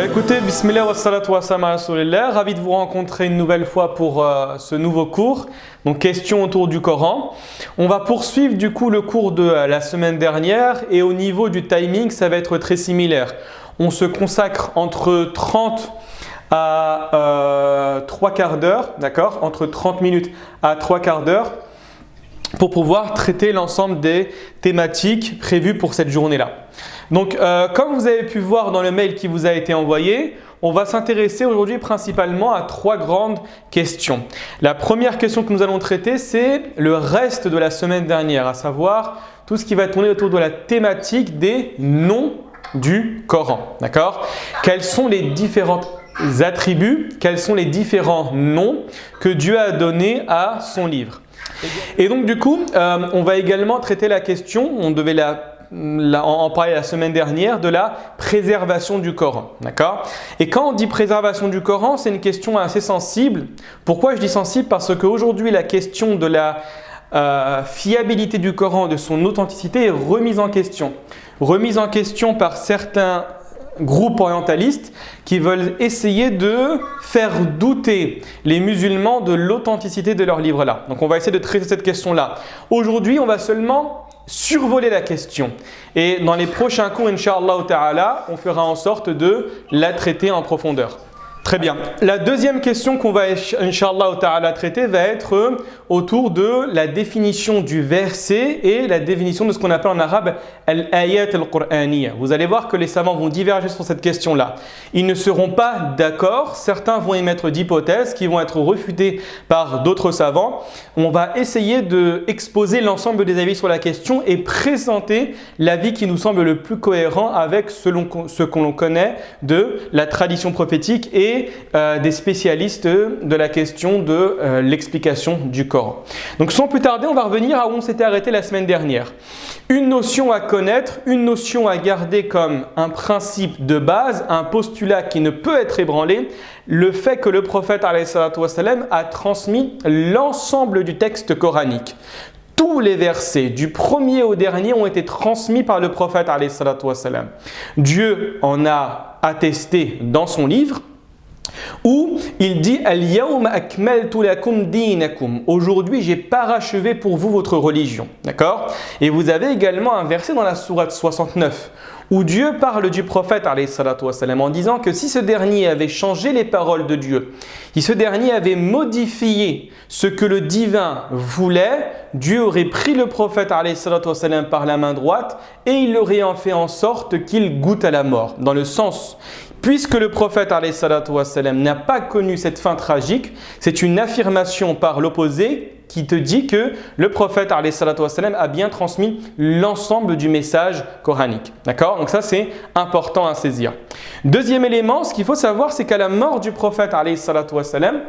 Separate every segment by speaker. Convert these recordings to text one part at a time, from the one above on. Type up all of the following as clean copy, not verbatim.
Speaker 1: Écoutez, bismillah wa salatu wa salam ala rasulillah, ravi de vous rencontrer une nouvelle fois pour ce nouveau cours. Donc questions autour du Coran. On va poursuivre du coup le cours de la semaine dernière et au niveau du timing, ça va être très similaire. On se consacre entre 30 à 3 quarts d'heure, d'accord, entre 30 minutes à 3 quarts d'heure pour pouvoir traiter l'ensemble des thématiques prévues pour cette journée-là. Donc, comme vous avez pu voir dans le mail qui vous a été envoyé, on va s'intéresser aujourd'hui principalement à 3 grandes questions. La première question que nous allons traiter, c'est le reste de la semaine dernière, à savoir tout ce qui va tourner autour de la thématique des noms du Coran. D'accord ? Quels sont les différents attributs, quels sont les différents noms que Dieu a donnés à son livre. Et donc du coup, on va également traiter la question, on devait en parler la semaine dernière, de la préservation du Coran. D'accord ? Et quand on dit préservation du Coran, c'est une question assez sensible. Pourquoi je dis sensible ? Parce qu'aujourd'hui, la question de la fiabilité du Coran, de son authenticité est remise en question. Remise en question par certains groupes orientalistes qui veulent essayer de faire douter les musulmans de l'authenticité de leur livre-là. Donc on va essayer de traiter cette question-là. Aujourd'hui, on va seulement survoler la question. Et dans les prochains cours, Inch'Allah Ta'ala, on fera en sorte de la traiter en profondeur. Très bien. La deuxième question qu'on va, Inch'Allah Ta'ala, traiter va être autour de la définition du verset et la définition de ce qu'on appelle en arabe al-ayat al-Qur'aniyya. Vous allez voir que les savants vont diverger sur cette question-là. Ils ne seront pas d'accord. Certains vont émettre d'hypothèses qui vont être refutées par d'autres savants. On va essayer d'exposer l'ensemble des avis sur la question et présenter l'avis qui nous semble le plus cohérent avec ce qu'on connaît de la tradition prophétique et des spécialistes de la question de l'explication du Coran. Donc sans plus tarder, on va revenir à où on s'était arrêté la semaine dernière. Une notion à connaître, une notion à garder comme un principe de base, un postulat qui ne peut être ébranlé, le fait que le prophète alayhi salatu wa salam a transmis l'ensemble du texte coranique. Tous les versets, du premier au dernier, ont été transmis par le prophète alayhi salatu wa salam. Dieu en a attesté dans son livre, où il dit « Al-yawma akmaltu lakum dinakum » Aujourd'hui, j'ai parachevé pour vous votre religion. D'accord ? Et vous avez également un verset dans la sourate 69 où Dieu parle du prophète alayhi salatu wa salam, en disant que si ce dernier avait changé les paroles de Dieu, si ce dernier avait modifié ce que le divin voulait, Dieu aurait pris le prophète alayhi salatu wa salam par la main droite et il aurait fait en sorte qu'il goûte à la mort. Dans le sens, puisque le prophète alayhi salatu wa salam n'a pas connu cette fin tragique, c'est une affirmation par l'opposé qui te dit que le prophète alayhi salatu wa salam a bien transmis l'ensemble du message coranique. D'accord ? Donc ça, c'est important à saisir. Deuxième élément, ce qu'il faut savoir, c'est qu'à la mort du prophète alayhi salatu wa salam,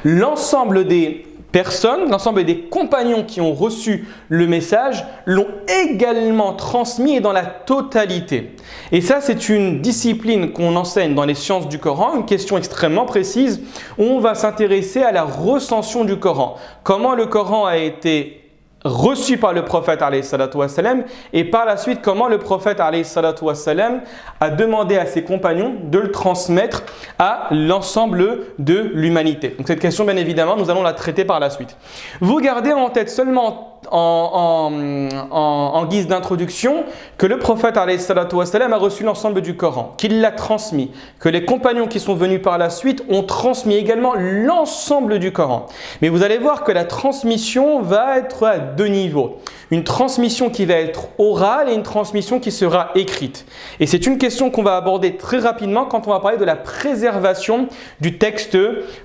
Speaker 1: l'ensemble des personnes, l'ensemble des compagnons qui ont reçu le message l'ont également transmis et dans la totalité. Et ça, c'est une discipline qu'on enseigne dans les sciences du Coran, une question extrêmement précise où on va s'intéresser à la recension du Coran. Comment le Coran a été reçu par le prophète alayhi salatu wa salam et par la suite comment le prophète alayhi salatu wa salam a demandé à ses compagnons de le transmettre à l'ensemble de l'humanité. Donc cette question, bien évidemment, nous allons la traiter par la suite. Vous gardez en tête seulement en guise d'introduction que le prophète alayhi salatu wa salam a reçu l'ensemble du Coran, qu'il l'a transmis, que les compagnons qui sont venus par la suite ont transmis également l'ensemble du Coran. Mais vous allez voir que la transmission va être à 2 niveaux. Une transmission qui va être orale et une transmission qui sera écrite. Et c'est une question qu'on va aborder très rapidement quand on va parler de la préservation du texte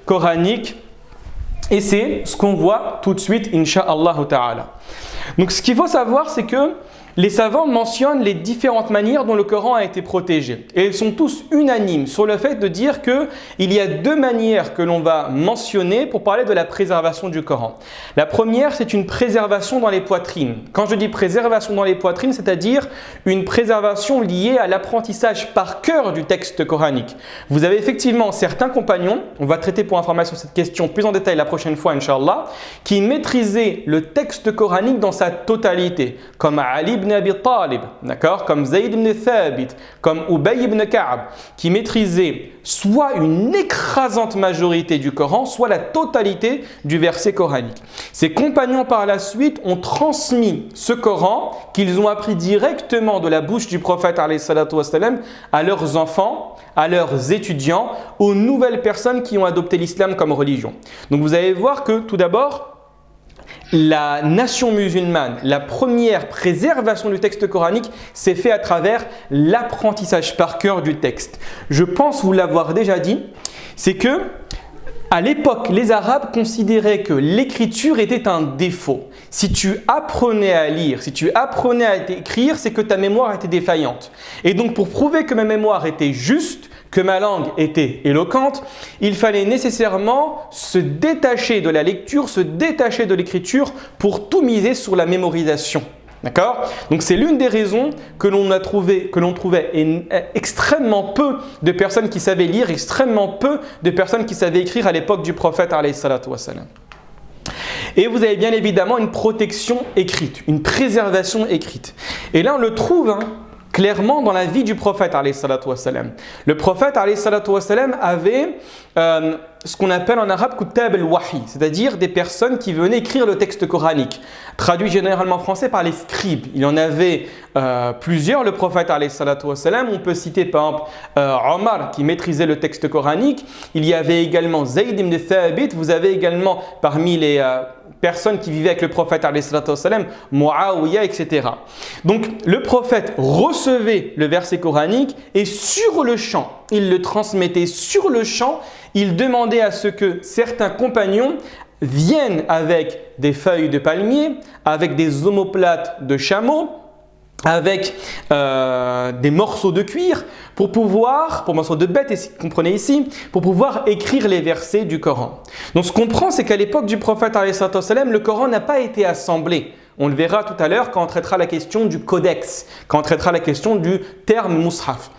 Speaker 1: coranique. Et c'est ce qu'on voit tout de suite, Inch'Allah Ta'ala. Donc ce qu'il faut savoir, c'est que les savants mentionnent les différentes manières dont le Coran a été protégé. Et ils sont tous unanimes sur le fait de dire qu'il y a 2 manières que l'on va mentionner pour parler de la préservation du Coran. La première, c'est une préservation dans les poitrines. Quand je dis préservation dans les poitrines, c'est-à-dire une préservation liée à l'apprentissage par cœur du texte coranique. Vous avez effectivement certains compagnons, on va traiter pour information cette question plus en détail la prochaine fois, Inch'Allah, qui maîtrisaient le texte coranique dans sa totalité, comme Ali ibn Abi Talib, d'accord, comme Zayd ibn Thabit, comme Ubay ibn Ka'b, qui maîtrisaient soit une écrasante majorité du Coran, soit la totalité du verset coranique. Ces compagnons par la suite ont transmis ce Coran qu'ils ont appris directement de la bouche du prophète alayhi salatu wassalam à leurs enfants, à leurs étudiants, aux nouvelles personnes qui ont adopté l'islam comme religion. Donc vous allez voir que tout d'abord, la nation musulmane, la première préservation du texte coranique s'est faite à travers l'apprentissage par cœur du texte. Je pense vous l'avoir déjà dit, c'est que à l'époque, les Arabes considéraient que l'écriture était un défaut. Si tu apprenais à lire, si tu apprenais à écrire, c'est que ta mémoire était défaillante. Et donc pour prouver que ma mémoire était juste, que ma langue était éloquente, il fallait nécessairement se détacher de la lecture, se détacher de l'écriture pour tout miser sur la mémorisation. D'accord ? Donc c'est l'une des raisons que l'on trouvait extrêmement peu de personnes qui savaient lire, extrêmement peu de personnes qui savaient écrire à l'époque du prophète alayhi salatu wassalam. Et vous avez bien évidemment une protection écrite, une préservation écrite. Et là on le trouve clairement dans la vie du prophète alayhi salatu wassalam. Le prophète alayhi salatu wassalam avait ce qu'on appelle en arabe kutab al-wahi, c'est-à-dire des personnes qui venaient écrire le texte coranique, traduit généralement en français par les scribes. Il y en avait plusieurs, le prophète alayhi salatu wassalam. On peut citer par exemple Omar qui maîtrisait le texte coranique. Il y avait également Zayd ibn Thabit. Vous avez également parmi les personnes qui vivaient avec le prophète alayhi salatu wassalam, Muawiyah, etc. Donc le prophète recevait le verset coranique et sur le champ, il le transmettait sur le champ. Il demandait à ce que certains compagnons viennent avec des feuilles de palmier, avec des omoplates de chameau, avec des morceaux de cuir pour morceaux de bête, comprenez ici, pour pouvoir écrire les versets du Coran. Donc ce qu'on comprend, c'est qu'à l'époque du prophète alayhi salatu wassalam, le Coran n'a pas été assemblé. On le verra tout à l'heure quand on traitera la question du codex, quand on traitera la question du terme mushaf.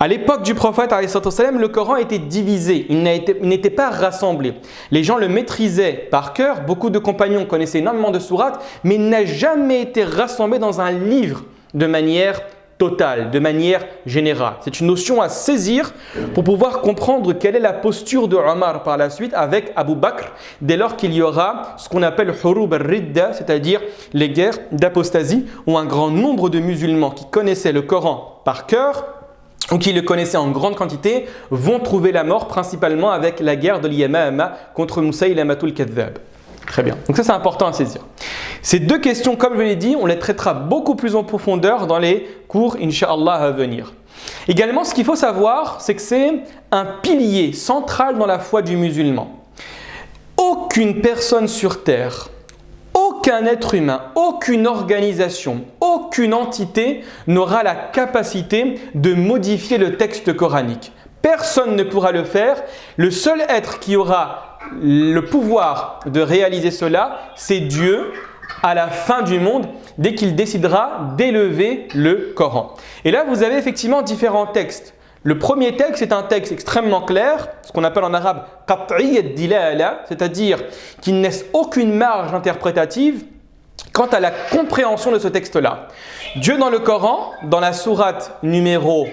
Speaker 1: À l'époque du prophète alayhi salatu wassalam, le Coran était divisé, il n'était pas rassemblé. Les gens le maîtrisaient par cœur, beaucoup de compagnons connaissaient énormément de sourates, mais il n'a jamais été rassemblé dans un livre de manière totale, de manière générale. C'est une notion à saisir pour pouvoir comprendre quelle est la posture de Omar par la suite avec Abu Bakr dès lors qu'il y aura ce qu'on appelle Hurub al-Ridda, c'est-à-dire les guerres d'apostasie où un grand nombre de musulmans qui connaissaient le Coran par cœur ou qui le connaissaient en grande quantité vont trouver la mort principalement avec la guerre de l'Yamama contre Musaylamatul Kadhab. Très bien. Donc ça, c'est important à saisir. Ces deux questions, comme je l'ai dit, on les traitera beaucoup plus en profondeur dans les cours, Inch'Allah, à venir. Également, ce qu'il faut savoir, c'est que c'est un pilier central dans la foi du musulman. Aucune personne sur terre, aucun être humain, aucune organisation, aucune entité n'aura la capacité de modifier le texte coranique. Personne ne pourra le faire. Le seul être qui aura le pouvoir de réaliser cela, c'est Dieu à la fin du monde, dès qu'il décidera d'élever le Coran. Et là, vous avez effectivement différents textes. Le premier texte est un texte extrêmement clair, ce qu'on appelle en arabe « qat'i ad-dilala », c'est-à-dire qu'il ne laisse aucune marge interprétative quant à la compréhension de ce texte-là. Dieu dans le Coran, dans la sourate numéro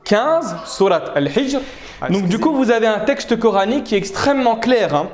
Speaker 1: 15, sourate Al-Hijr. Donc du coup, vous avez un texte coranique qui est extrêmement clair.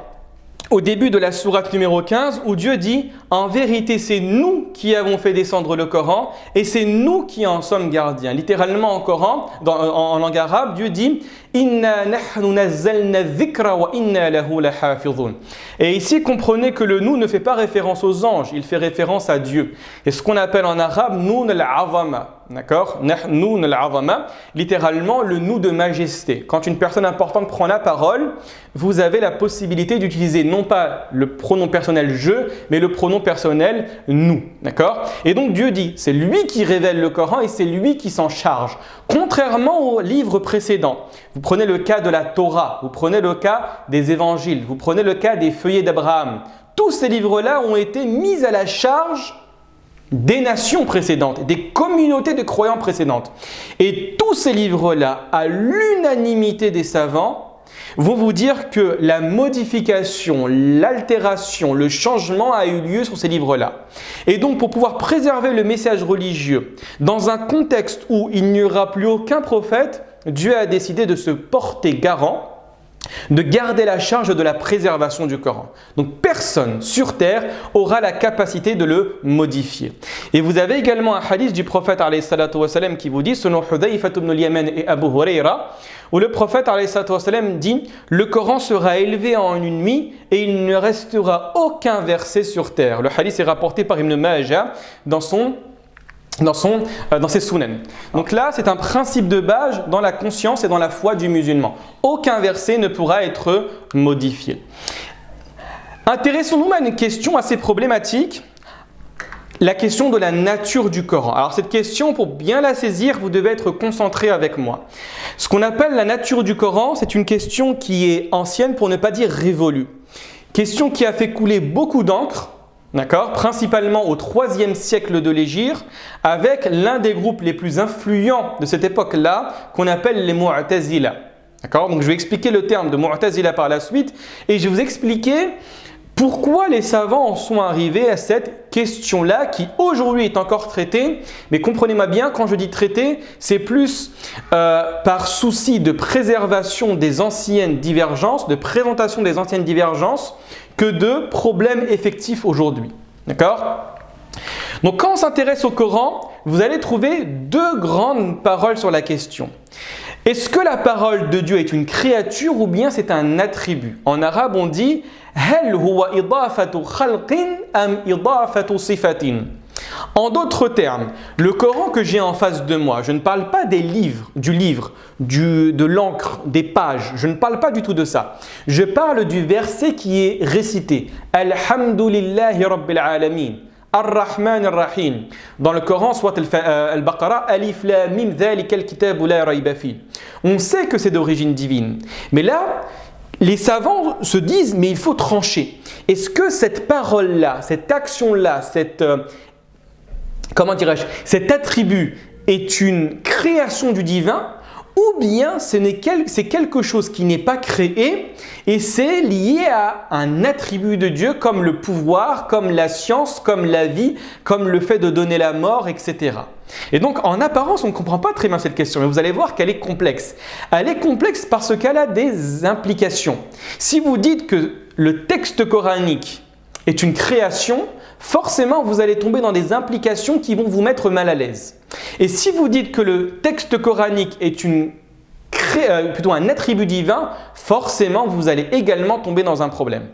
Speaker 1: Au début de la sourate numéro 15, où Dieu dit « En vérité, c'est nous qui avons fait descendre le Coran et c'est nous qui en sommes gardiens. » Littéralement en Coran, en langue arabe, Dieu dit « Inna nahnu nazzalna dhikra wa inna lahu lahafidhun » Et ici, comprenez que le « nous » ne fait pas référence aux anges, il fait référence à Dieu. Et ce qu'on appelle en arabe « nun al-azama ». D'accord ? Nahnu al-azama, littéralement le nous de majesté. Quand une personne importante prend la parole, vous avez la possibilité d'utiliser non pas le pronom personnel je, mais le pronom personnel nous. D'accord ? Et donc Dieu dit, c'est lui qui révèle le Coran et c'est lui qui s'en charge. Contrairement aux livres précédents, vous prenez le cas de la Torah, vous prenez le cas des évangiles, vous prenez le cas des feuillets d'Abraham. Tous ces livres-là ont été mis à la charge des nations précédentes, des communautés de croyants précédentes. Et tous ces livres-là, à l'unanimité des savants, vont vous dire que la modification, l'altération, le changement a eu lieu sur ces livres-là. Et donc, pour pouvoir préserver le message religieux dans un contexte où il n'y aura plus aucun prophète, Dieu a décidé de se porter garant, de garder la charge de la préservation du Coran. Donc personne sur terre aura la capacité de le modifier. Et vous avez également un hadith du prophète alayhi salatu wa salam qui vous dit, selon Hudayfa ibn al-Yaman et Abu Huraira, où le prophète alayhi salatu wa salam dit « Le Coran sera élevé en une nuit et il ne restera aucun verset sur terre ». Le hadith est rapporté par Ibn Majah dans ses sunan. Donc là, c'est un principe de base dans la conscience et dans la foi du musulman. Aucun verset ne pourra être modifié. Intéressons-nous à une question assez problématique, la question de la nature du Coran. Alors cette question, pour bien la saisir, vous devez être concentré avec moi. Ce qu'on appelle la nature du Coran, c'est une question qui est ancienne, pour ne pas dire révolue. Question qui a fait couler beaucoup d'encre, d'accord, principalement au IIIe siècle de l'Hégire, avec l'un des groupes les plus influents de cette époque-là, qu'on appelle les Mu'tazila. D'accord, donc je vais expliquer le terme de Mu'tazila par la suite, et je vais vous expliquer pourquoi les savants en sont arrivés à cette question-là, qui aujourd'hui est encore traitée. Mais comprenez-moi bien, quand je dis traitée, c'est plus par souci de préservation des anciennes divergences, de présentation des anciennes divergences, que de problèmes effectifs aujourd'hui. D'accord ? Donc quand on s'intéresse au Coran, vous allez trouver deux grandes paroles sur la question. Est-ce que la parole de Dieu est une créature ou bien c'est un attribut ? En arabe, on dit « Hal huwa idafatu khalqin am idafatu sifatin » En d'autres termes, le Coran que j'ai en face de moi, je ne parle pas des livres, de l'encre, des pages, je ne parle pas du tout de ça. Je parle du verset qui est récité. Alhamdulillahi Rabbil Alamin. Ar-Rahman Ar-Rahim. Dans le Coran, soit Al-Baqarah, Alif Lam Mim Dhalika al-Kitabu la rayba fi. On sait que c'est d'origine divine. Mais là, les savants se disent, mais il faut trancher. Est-ce que cette parole-là, cette action-là, cet attribut est une création du divin ou bien c'est quelque chose qui n'est pas créé et c'est lié à un attribut de Dieu comme le pouvoir, comme la science, comme la vie, comme le fait de donner la mort, etc. Et donc en apparence on ne comprend pas très bien cette question, mais vous allez voir qu'elle est complexe. Elle est complexe parce qu'elle a des implications. Si vous dites que le texte coranique est une création, forcément vous allez tomber dans des implications qui vont vous mettre mal à l'aise. Et si vous dites que le texte coranique est plutôt un attribut divin, forcément vous allez également tomber dans un problème.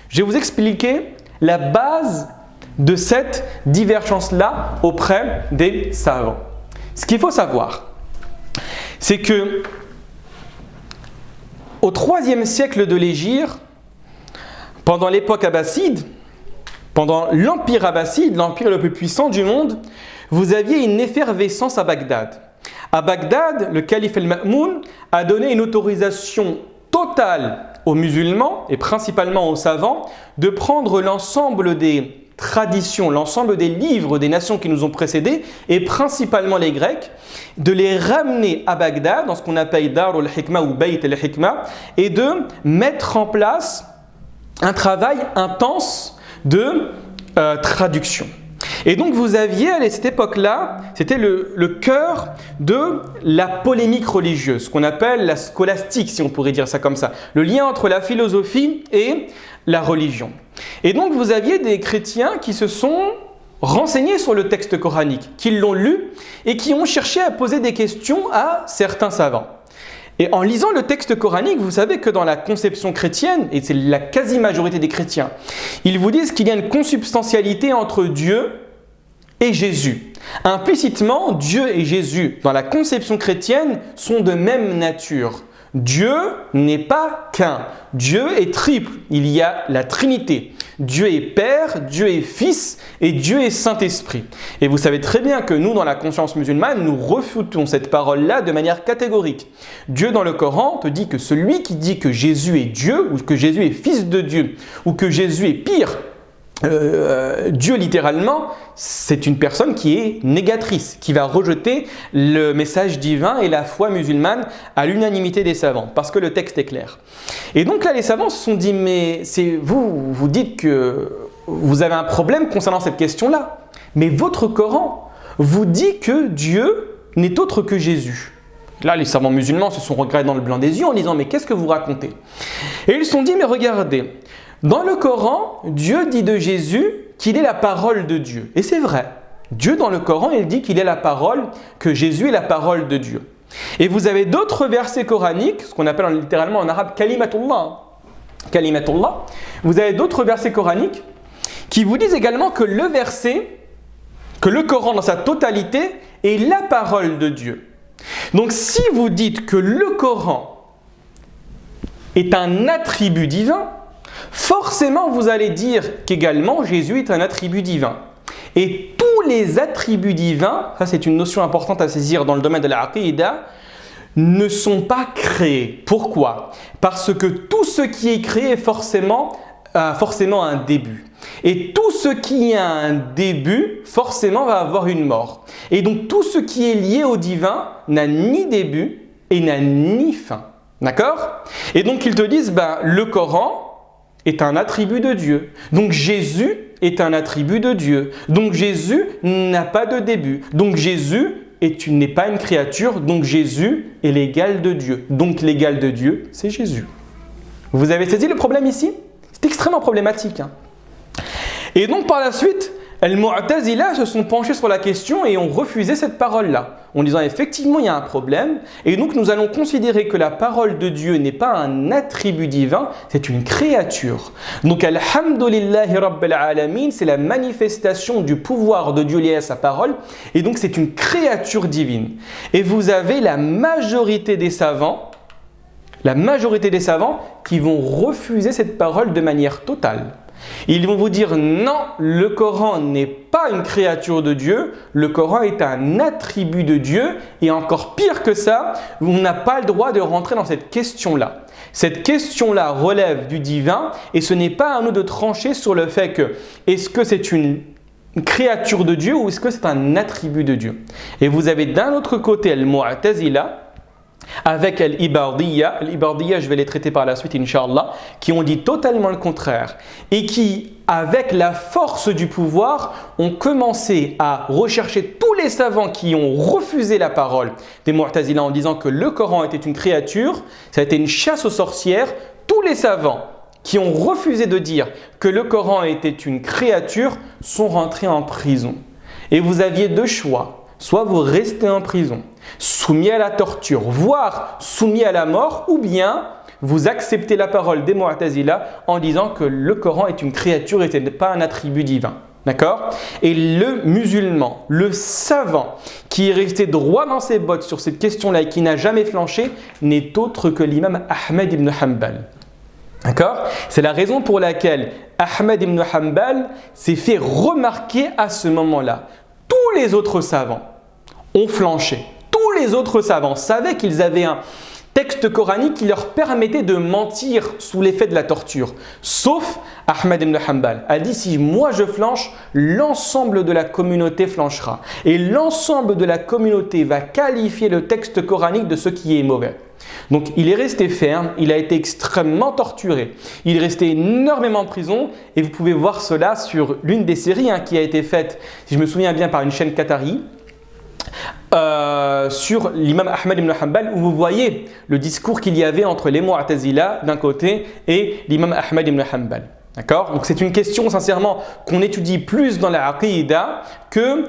Speaker 1: Je vais vous expliquer la base de cette divergence-là auprès des savants. Ce qu'il faut savoir, c'est que au IIIe siècle de l'Hégire, pendant l'époque abbasside, pendant l'empire abbasside, l'empire le plus puissant du monde, vous aviez une effervescence à Bagdad. À Bagdad, le calife al-Ma'moun a donné une autorisation totale aux musulmans et principalement aux savants de prendre l'ensemble des traditions, l'ensemble des livres des nations qui nous ont précédés et principalement les Grecs, de les ramener à Bagdad dans ce qu'on appelle Dar al-Hikmah ou Bayt al-Hikmah et de mettre en place un travail intense de traduction. Et donc vous aviez à cette époque-là, c'était le cœur de la polémique religieuse, ce qu'on appelle la scolastique, si on pourrait dire ça comme ça, le lien entre la philosophie et la religion. Et donc vous aviez des chrétiens qui se sont renseignés sur le texte coranique, qui l'ont lu et qui ont cherché à poser des questions à certains savants. Et en lisant le texte coranique, vous savez que dans la conception chrétienne, et c'est la quasi-majorité des chrétiens, ils vous disent qu'il y a une consubstantialité entre Dieu et Jésus. Implicitement, Dieu et Jésus, dans la conception chrétienne, sont de même nature. Dieu n'est pas qu'un. Dieu est triple. Il y a la Trinité. Dieu est Père, Dieu est Fils et Dieu est Saint-Esprit. Et vous savez très bien que nous, dans la conscience musulmane, nous refutons cette parole-là de manière catégorique. Dieu, dans le Coran, te dit que celui qui dit que Jésus est Dieu ou que Jésus est Fils de Dieu ou que Jésus est pire Dieu littéralement, c'est une personne qui est négatrice, qui va rejeter le message divin et la foi musulmane à l'unanimité des savants, parce que le texte est clair. Et donc là, les savants se sont dit, mais vous dites que vous avez un problème concernant cette question-là, mais votre Coran vous dit que Dieu n'est autre que Jésus. Là, les savants musulmans se sont regardés dans le blanc des yeux en disant, mais qu'est-ce que vous racontez? Et ils se sont dit, mais regardez, dans le Coran, Dieu dit de Jésus qu'il est la parole de Dieu. Et c'est vrai. Dieu, dans le Coran, il dit qu'il est la parole, que Jésus est la parole de Dieu. Et vous avez d'autres versets coraniques, ce qu'on appelle littéralement en arabe kalimatullah. Kalimatullah. Vous avez d'autres versets coraniques qui vous disent également que le verset, que le Coran dans sa totalité est la parole de Dieu. Donc si vous dites que le Coran est un attribut divin, forcément, vous allez dire qu'également Jésus est un attribut divin. Et tous les attributs divins, ça c'est une notion importante à saisir dans le domaine de la aqida, ne sont pas créés. Pourquoi? Parce que tout ce qui est créé est forcément un début. Et tout ce qui a un début, forcément va avoir une mort. Et donc tout ce qui est lié au divin n'a ni début et n'a ni fin. D'accord? Et donc ils te disent, le Coran est un attribut de Dieu. Donc Jésus est un attribut de Dieu. Donc Jésus n'a pas de début. Donc Jésus n'est pas une créature. Donc Jésus est l'égal de Dieu. Donc l'égal de Dieu, c'est Jésus. Vous avez saisi le problème ici? C'est extrêmement problématique. Et donc par la suite, les Mu'tazila se sont penchés sur la question et ont refusé cette parole-là, en disant effectivement il y a un problème et donc nous allons considérer que la parole de Dieu n'est pas un attribut divin, c'est une créature. Donc alhamdulillahi rabbil alamin, c'est la manifestation du pouvoir de Dieu lié à sa parole et donc c'est une créature divine. Et vous avez la majorité des savants qui vont refuser cette parole de manière totale. Ils vont vous dire non, le Coran n'est pas une créature de Dieu, le Coran est un attribut de Dieu et encore pire que ça, on n'a pas le droit de rentrer dans cette question-là. Cette question-là relève du divin et ce n'est pas à nous de trancher sur le fait que est-ce que c'est une créature de Dieu ou est-ce que c'est un attribut de Dieu. Et vous avez d'un autre côté le Mu'tazila avec l'Ibadiyya, je vais les traiter par la suite, Inch'Allah, qui ont dit totalement le contraire et qui, avec la force du pouvoir, ont commencé à rechercher tous les savants qui ont refusé la parole des Mu'tazila en disant que le Coran était une créature. Ça a été une chasse aux sorcières. Tous les savants qui ont refusé de dire que le Coran était une créature sont rentrés en prison. Et vous aviez deux choix. Soit vous restez en prison, soumis à la torture, voire soumis à la mort, ou bien vous acceptez la parole des Mu'tazila en disant que le Coran est une créature et ce n'est pas un attribut divin. D'accord? Et le musulman, le savant qui est resté droit dans ses bottes sur cette question-là et qui n'a jamais flanché, n'est autre que l'imam Ahmed ibn Hanbal. D'accord? C'est la raison pour laquelle Ahmed ibn Hanbal s'est fait remarquer à ce moment-là. Tous les autres savants ont flanché. Tous les autres savants savaient qu'ils avaient un texte coranique qui leur permettait de mentir sous l'effet de la torture. Sauf Ahmed ibn Hanbal a dit si moi je flanche, l'ensemble de la communauté flanchera. Et l'ensemble de la communauté va qualifier le texte coranique de ce qui est mauvais. Donc il est resté ferme, il a été extrêmement torturé, il est resté énormément en prison et vous pouvez voir cela sur l'une des séries qui a été faite, si je me souviens bien, par une chaîne qatari sur l'imam Ahmed ibn Hanbal où vous voyez le discours qu'il y avait entre les Mu'tazila d'un côté et l'imam Ahmed ibn Hanbal. D'accord? Donc c'est une question sincèrement qu'on étudie plus dans la aqida que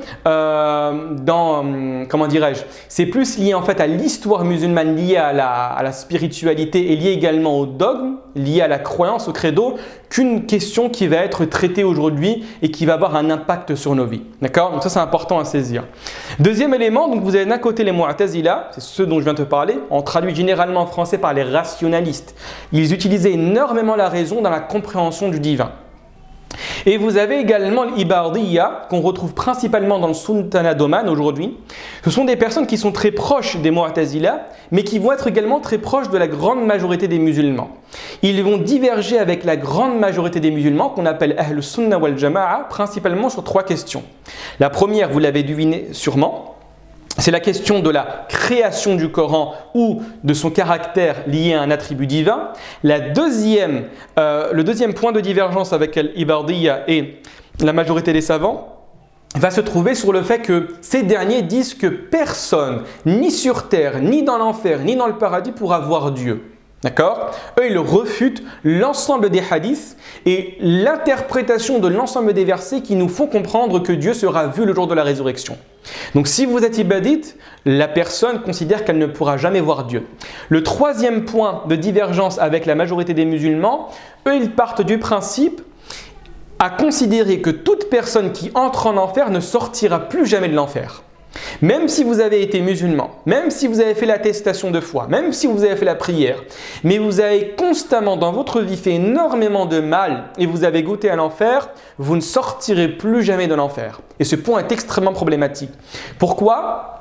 Speaker 1: c'est plus lié en fait à l'histoire musulmane, lié à la spiritualité et lié également au dogme, lié à la croyance, au credo, qu'une question qui va être traitée aujourd'hui et qui va avoir un impact sur nos vies. D'accord? Donc ça c'est important à saisir. Deuxième élément, donc vous avez d'un côté les Mu'tazila, c'est ceux dont je viens de te parler, on traduit généralement en français par les rationalistes. Ils utilisaient énormément la raison dans la compréhension du divin. Et vous avez également l'Ibardiyya, qu'on retrouve principalement dans le Sultanat d'Oman aujourd'hui. Ce sont des personnes qui sont très proches des Mu'tazila, mais qui vont être également très proches de la grande majorité des musulmans. Ils vont diverger avec la grande majorité des musulmans, qu'on appelle Ahl Sunnah wal Jama'a, principalement sur 3 questions. La première, vous l'avez deviné sûrement, c'est la question de la création du Coran ou de son caractère lié à un attribut divin. Le deuxième point de divergence avec l'Ibardiyya et la majorité des savants va se trouver sur le fait que ces derniers disent que personne, ni sur terre, ni dans l'enfer, ni dans le paradis, pourra voir Dieu. D'accord? Eux, ils refutent l'ensemble des hadiths et l'interprétation de l'ensemble des versets qui nous font comprendre que Dieu sera vu le jour de la résurrection. Donc si vous êtes ibadite, la personne considère qu'elle ne pourra jamais voir Dieu. Le troisième point de divergence avec la majorité des musulmans, eux, ils partent du principe à considérer que toute personne qui entre en enfer ne sortira plus jamais de l'enfer. Même si vous avez été musulman, même si vous avez fait l'attestation de foi, même si vous avez fait la prière, mais vous avez constamment dans votre vie fait énormément de mal et vous avez goûté à l'enfer, vous ne sortirez plus jamais de l'enfer. Et ce point est extrêmement problématique. Pourquoi ?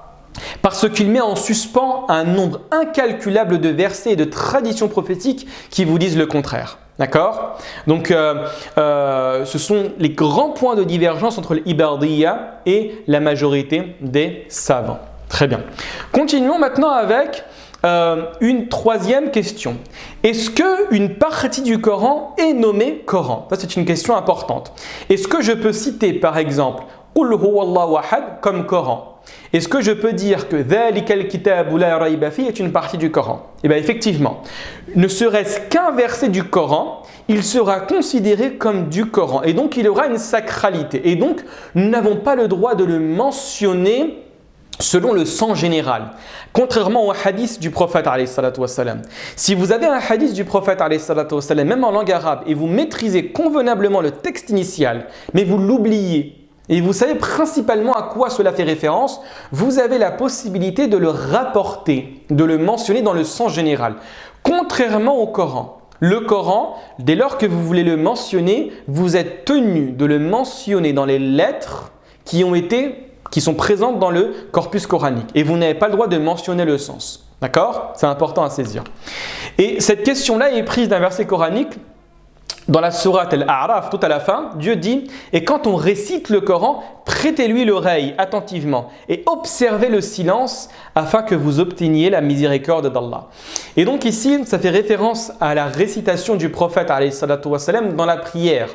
Speaker 1: Parce qu'il met en suspens un nombre incalculable de versets et de traditions prophétiques qui vous disent le contraire. D'accord? Donc, ce sont les grands points de divergence entre l'Ibardiyya et la majorité des savants. Très bien. Continuons maintenant avec une troisième question. Est-ce qu'une partie du Coran est nommée Coran? Ça, c'est une question importante. Est-ce que je peux citer par exemple Qul huwallahu ahad comme Coran? Est-ce que je peux dire que Dhalikal kitabu la rayba fi est une partie du Coran? Eh bien effectivement, ne serait-ce qu'un verset du Coran, il sera considéré comme du Coran et donc il aura une sacralité. Et donc nous n'avons pas le droit de le mentionner selon le sens général. Contrairement au hadith du prophète alayhi salatu wassalam. Si vous avez un hadith du prophète alayhi salatu wassalam, même en langue arabe, et vous maîtrisez convenablement le texte initial, mais vous l'oubliez, et vous savez principalement à quoi cela fait référence, vous avez la possibilité de le rapporter, de le mentionner dans le sens général. Contrairement au Coran. Le Coran, dès lors que vous voulez le mentionner, vous êtes tenu de le mentionner dans les lettres qui sont présentes dans le corpus coranique. Et vous n'avez pas le droit de mentionner le sens. D'accord? C'est important à saisir. Et cette question-là est prise d'un verset coranique. Dans la sourate Al-A'raf, tout à la fin, Dieu dit « Et quand on récite le Coran, prêtez-lui l'oreille attentivement et observez le silence afin que vous obteniez la miséricorde d'Allah. » Et donc ici, ça fait référence à la récitation du prophète alayhi salatu wassalam dans la prière.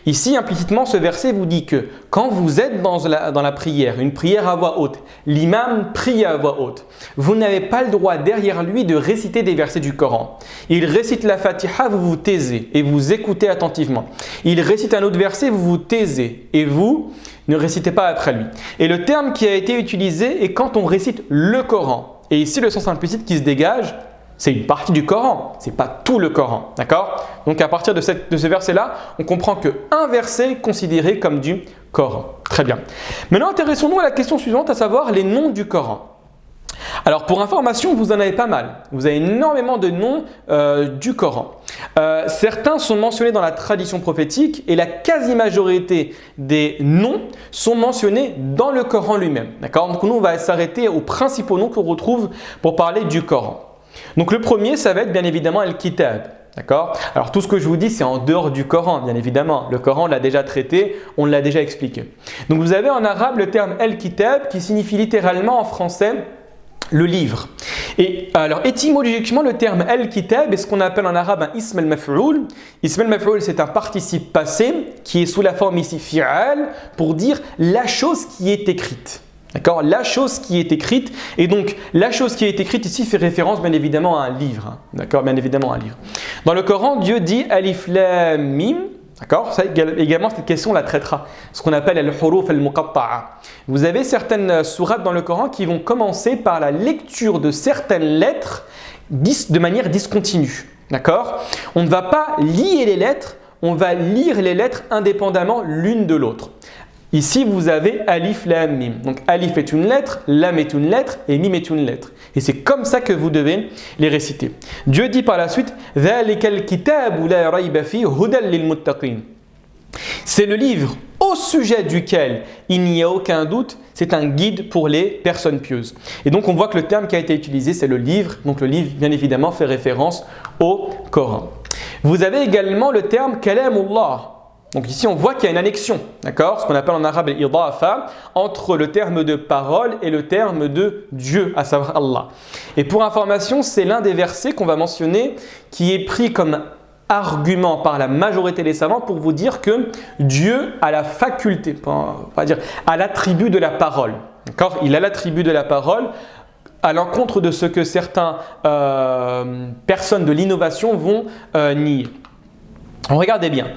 Speaker 1: Ici, implicitement, ce verset vous dit que quand vous êtes dans la prière, une prière à voix haute, l'imam prie à voix haute, vous n'avez pas le droit derrière lui de réciter des versets du Coran. Il récite la Fatiha, vous vous taisez et vous écoutez attentivement. Il récite un autre verset, vous vous taisez et vous ne récitez pas après lui. Et le terme qui a été utilisé est quand on récite le Coran. Et ici, le sens implicite qui se dégage, c'est une partie du Coran, ce n'est pas tout le Coran. D'accord? Donc à partir de ce verset-là, on comprend qu'un verset est considéré comme du Coran. Très bien. Maintenant, intéressons-nous à la question suivante, à savoir les noms du Coran. Alors pour information, vous en avez pas mal. Vous avez énormément de noms du Coran. Certains sont mentionnés dans la tradition prophétique et la quasi-majorité des noms sont mentionnés dans le Coran lui-même. D'accord? Donc nous, on va s'arrêter aux principaux noms qu'on retrouve pour parler du Coran. Donc le premier, ça va être bien évidemment Al-Kitab. D'accord? Alors tout ce que je vous dis, c'est en dehors du Coran, bien évidemment. Le Coran, on l'a déjà traité, on l'a déjà expliqué. Donc vous avez en arabe le terme Al-Kitab qui signifie littéralement en français le livre. Et alors étymologiquement, le terme Al-Kitab est ce qu'on appelle en arabe un ism al-maf'oul. Ism al-maf'oul, c'est un participe passé qui est sous la forme ici fi'al pour dire la chose qui est écrite. D'accord? La chose qui est écrite. Et donc, la chose qui est écrite ici fait référence bien évidemment à un livre. Hein. D'accord? Bien évidemment à un livre. Dans le Coran, Dieu dit Alif Lam Mim. D'accord? Ça également, cette question, on la traitera. Ce qu'on appelle al-huruf al-muqatta'a. Vous avez certaines sourates dans le Coran qui vont commencer par la lecture de certaines lettres de manière discontinue. D'accord? On ne va pas lier les lettres, on va lire les lettres indépendamment l'une de l'autre. Ici, vous avez Alif, Lam, Mim. Donc, Alif est une lettre, Lam est une lettre et Mim est une lettre. Et c'est comme ça que vous devez les réciter. Dieu dit par la suite « Dhalikal kitabu la rayba fi hudan lil muttaqin » C'est le livre au sujet duquel il n'y a aucun doute, c'est un guide pour les personnes pieuses. Et donc on voit que le terme qui a été utilisé, c'est le livre. Donc le livre, bien évidemment, fait référence au Coran. Vous avez également le terme Kalamullah. Donc ici, on voit qu'il y a une annexion, d'accord? Ce qu'on appelle en arabe l'idafa, entre le terme de parole et le terme de Dieu, à savoir Allah. Et pour information, c'est l'un des versets qu'on va mentionner qui est pris comme argument par la majorité des savants pour vous dire que Dieu a la faculté, on va dire, a l'attribut de la parole. D'accord? Il a l'attribut de la parole à l'encontre de ce que certaines personnes de l'innovation vont nier. Regardez bien.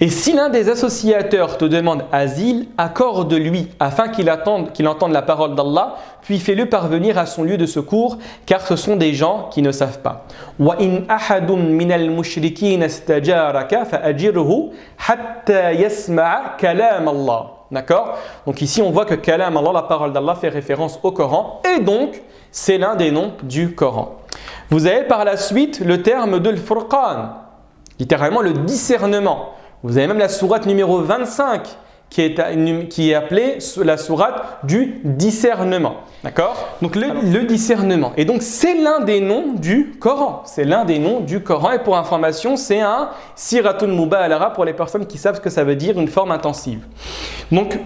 Speaker 1: Et si l'un des associateurs te demande asile, accorde-lui afin qu'il entende la parole d'Allah, puis fais-le parvenir à son lieu de secours, car ce sont des gens qui ne savent pas. وَإِنْ أَحَدٌ مِنَ الْمُشْرِكِينَ اسْتَجَارَكَ فَأَجِرْهُ حَتَّى يَسْمَعَ كَلَامَ اللَّهِ. D'accord? Donc ici, on voit que Kalam Allah, la parole d'Allah, fait référence au Coran, et donc, c'est l'un des noms du Coran. Vous avez par la suite le terme de l'Furqan. Littéralement le discernement. Vous avez même la sourate numéro 25 qui est appelée la sourate du discernement. D'accord? Donc le discernement. Et donc c'est l'un des noms du Coran. C'est l'un des noms du Coran. Et pour information, c'est un siratun mubalara pour les personnes qui savent ce que ça veut dire, une forme intensive. Donc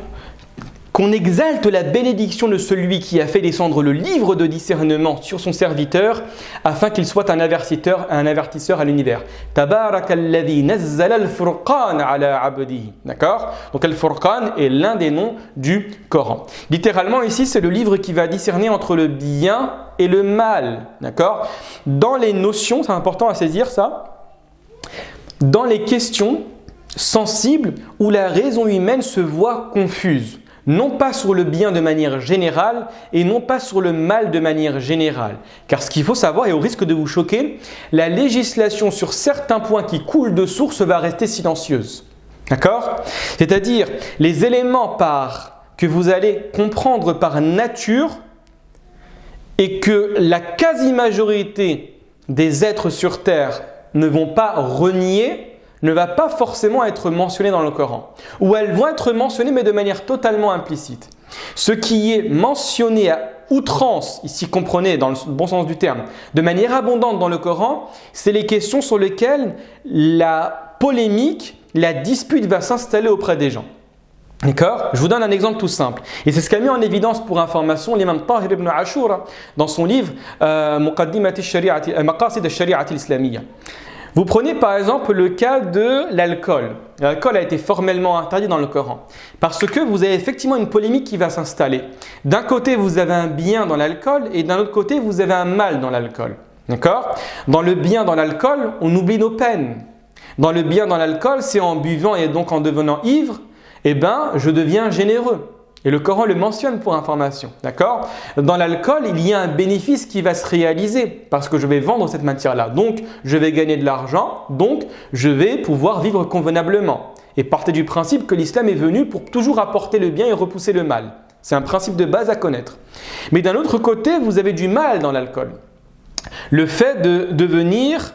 Speaker 1: qu'on exalte la bénédiction de celui qui a fait descendre le livre de discernement sur son serviteur afin qu'il soit un avertisseur à l'univers. Tabarakalladhi nazzala al-furqan ala abdihi. D'accord? Donc al-furqan est l'un des noms du Coran. Littéralement ici, c'est le livre qui va discerner entre le bien et le mal. D'accord? Dans les notions, c'est important à saisir ça, dans les questions sensibles où la raison humaine se voit confuse. Non pas sur le bien de manière générale et non pas sur le mal de manière générale. Car ce qu'il faut savoir, et au risque de vous choquer, la législation sur certains points qui coulent de source va rester silencieuse. D'accord? C'est-à-dire, les éléments que vous allez comprendre par nature et que la quasi-majorité des êtres sur Terre ne vont pas renier, ne va pas forcément être mentionné dans le Coran. Ou elles vont être mentionnées mais de manière totalement implicite. Ce qui est mentionné à outrance, ici comprenez dans le bon sens du terme, de manière abondante dans le Coran, c'est les questions sur lesquelles la polémique, la dispute va s'installer auprès des gens. D'accord? Je vous donne un exemple tout simple. Et c'est ce qu'a mis en évidence pour information l'imam Tahir ibn Ashura dans son livre Maqasid al-Shari'at al-Islamiyya. Vous prenez par exemple le cas de l'alcool. L'alcool a été formellement interdit dans le Coran parce que vous avez effectivement une polémique qui va s'installer. D'un côté, vous avez un bien dans l'alcool et d'un autre côté, vous avez un mal dans l'alcool. D'accord? Dans le bien dans l'alcool, on oublie nos peines. Dans le bien dans l'alcool, c'est en buvant et donc en devenant ivre, je deviens généreux. Et le Coran le mentionne pour information. D'accord? Dans l'alcool, il y a un bénéfice qui va se réaliser parce que je vais vendre cette matière-là. Donc, je vais gagner de l'argent. Donc, je vais pouvoir vivre convenablement. Et partez du principe que l'islam est venu pour toujours apporter le bien et repousser le mal. C'est un principe de base à connaître. Mais d'un autre côté, vous avez du mal dans l'alcool. Le fait de devenir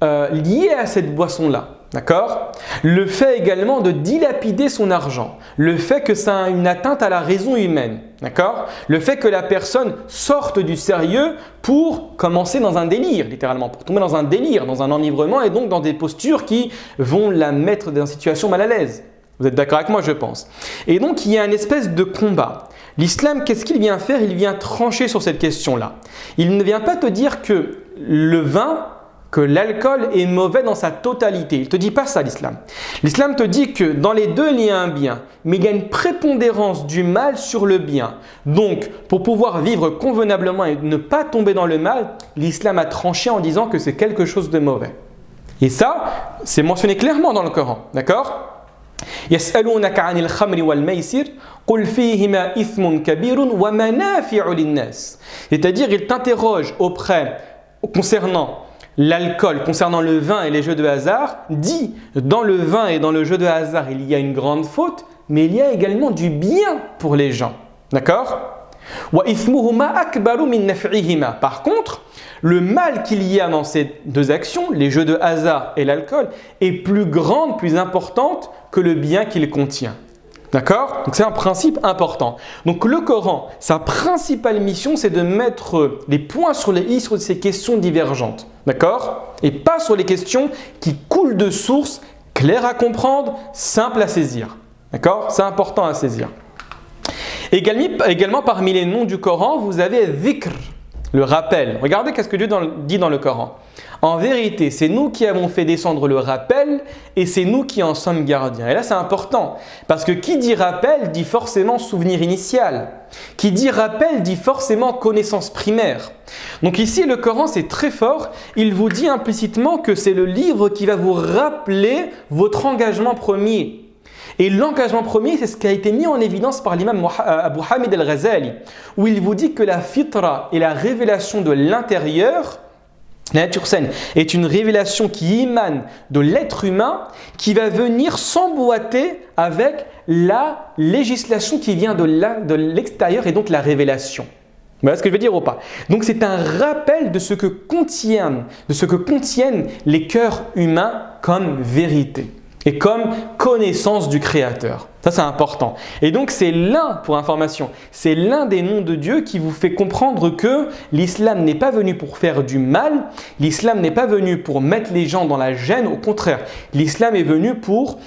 Speaker 1: lié à cette boisson-là. D'accord? Le fait également de dilapider son argent. Le fait que ça a une atteinte à la raison humaine. D'accord? Le fait que la personne sorte du sérieux pour commencer dans un délire, littéralement, pour tomber dans un délire, dans un enivrement et donc dans des postures qui vont la mettre dans une situation mal à l'aise. Vous êtes d'accord avec moi, je pense. Et donc, il y a une espèce de combat. L'islam, qu'est-ce qu'il vient faire? Il vient trancher sur cette question-là. Il ne vient pas te dire que le vin, que l'alcool est mauvais dans sa totalité. Il ne te dit pas ça, l'islam. L'islam te dit que dans les deux, il y a un bien, mais il y a une prépondérance du mal sur le bien. Donc, pour pouvoir vivre convenablement et ne pas tomber dans le mal, l'islam a tranché en disant que c'est quelque chose de mauvais. Et ça, c'est mentionné clairement dans le Coran. D'accord? يسألونك عن الخمر والميسر قل فيهما إثم كبير ومنافع للناس. C'est-à-dire, il t'interroge concernant l'alcool, concernant le vin et les jeux de hasard, dit dans le vin et dans le jeu de hasard, il y a une grande faute, mais il y a également du bien pour les gens. D'accord? Par contre, le mal qu'il y a dans ces deux actions, les jeux de hasard et l'alcool, est plus grande, plus importante que le bien qu'il contient. D'accord? Donc c'est un principe important. Donc le Coran, sa principale mission, c'est de mettre les points sur les i sur ces questions divergentes. D'accord? Et pas sur les questions qui coulent de source, claires à comprendre, simples à saisir. D'accord? C'est important à saisir. Également, parmi les noms du Coran, vous avez dhikr, le rappel. Regardez qu'est-ce que Dieu dit dans le Coran. En vérité, c'est nous qui avons fait descendre le rappel et c'est nous qui en sommes gardiens. Et là, c'est important parce que qui dit rappel dit forcément souvenir initial. Qui dit rappel dit forcément connaissance primaire. Donc ici, le Coran, c'est très fort. Il vous dit implicitement que c'est le livre qui va vous rappeler votre engagement premier. Et l'engagement premier, c'est ce qui a été mis en évidence par l'imam Abu Hamid al-Ghazali, où il vous dit que la fitra et la révélation de l'intérieur, la nature saine, est une révélation qui émane de l'être humain qui va venir s'emboîter avec la législation qui vient de l'extérieur et donc la révélation. Vous voyez ce que je veux dire ou pas? Donc c'est un rappel de ce que contiennent les cœurs humains comme vérité et comme connaissance du Créateur. Ça, c'est important. Et donc, pour information, c'est l'un des noms de Dieu qui vous fait comprendre que l'islam n'est pas venu pour faire du mal, l'islam n'est pas venu pour mettre les gens dans la gêne, au contraire. L'islam est venu pour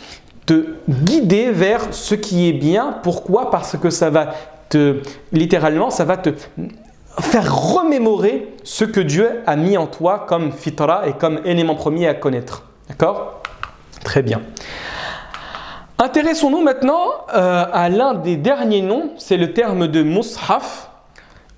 Speaker 1: te guider vers ce qui est bien. Pourquoi? Parce que ça va te faire remémorer ce que Dieu a mis en toi comme fitra et comme élément premier à connaître. D'accord? Très bien. Intéressons-nous maintenant à l'un des derniers noms, c'est le terme de mushaf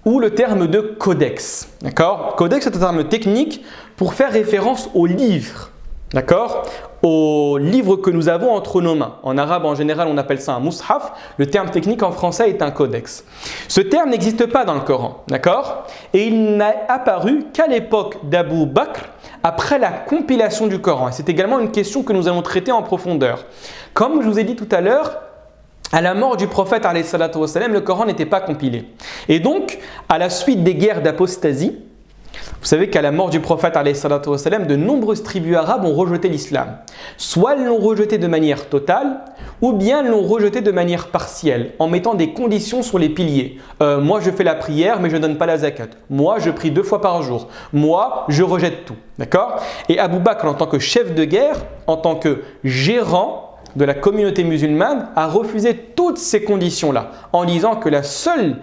Speaker 1: ou le terme de codex. D'accord? Codex est un terme technique pour faire référence au livre. D'accord? Au livre que nous avons entre nos mains. En arabe, en général, on appelle ça un mushaf. Le terme technique en français est un codex. Ce terme n'existe pas dans le Coran. D'accord? Et il n'a apparu qu'à l'époque d'Abu Bakr, après la compilation du Coran. Et c'est également une question que nous allons traiter en profondeur. Comme je vous ai dit tout à l'heure, à la mort du prophète, le Coran n'était pas compilé. Et donc, à la suite des guerres d'apostasie, vous savez qu'à la mort du prophète, de nombreuses tribus arabes ont rejeté l'islam. Soit elles l'ont rejeté de manière totale, ou bien elles l'ont rejeté de manière partielle, en mettant des conditions sur les piliers. Moi, je fais la prière, mais je ne donne pas la zakat. Moi, je prie 2 fois par jour. Moi, je rejette tout. D'accord? Et Abu Bakr, en tant que chef de guerre, en tant que gérant de la communauté musulmane, a refusé toutes ces conditions-là, en disant que la seule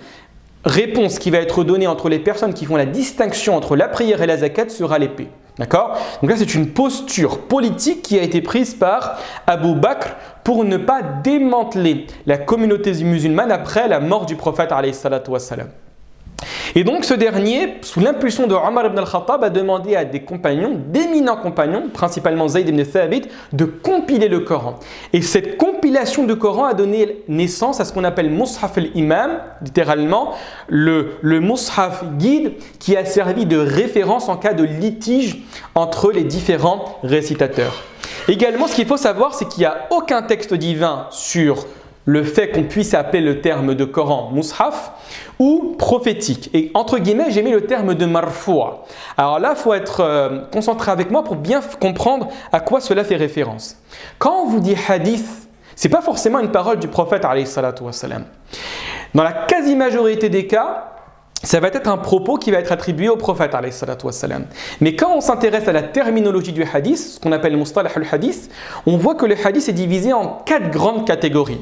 Speaker 1: réponse qui va être donnée entre les personnes qui font la distinction entre la prière et la zakat sera l'épée. D'accord? Donc là, c'est une posture politique qui a été prise par Abu Bakr pour ne pas démanteler la communauté musulmane après la mort du prophète alayhi salatu wassalam. Et donc ce dernier, sous l'impulsion de Omar ibn al-Khattab, a demandé à des compagnons, d'éminents compagnons, principalement Zayd ibn Thabit, de compiler le Coran. Et cette compilation du Coran a donné naissance à ce qu'on appelle Mushaf al-Imam, littéralement le Mushaf guide qui a servi de référence en cas de litige entre les différents récitateurs. Également, ce qu'il faut savoir, c'est qu'il n'y a aucun texte divin sur le fait qu'on puisse appeler le terme de Coran Mushaf ou prophétique. Et entre guillemets, j'ai mis le terme de marfoua. Alors là, il faut être concentré avec moi pour bien comprendre à quoi cela fait référence. Quand on vous dit hadith, ce n'est pas forcément une parole du prophète alayhi salatu wassalam. Dans la quasi-majorité des cas, ça va être un propos qui va être attribué au prophète alayhi salatu wassalam. Mais quand on s'intéresse à la terminologie du hadith, ce qu'on appelle le mustalah al-hadith, on voit que le hadith est divisé en 4 grandes catégories.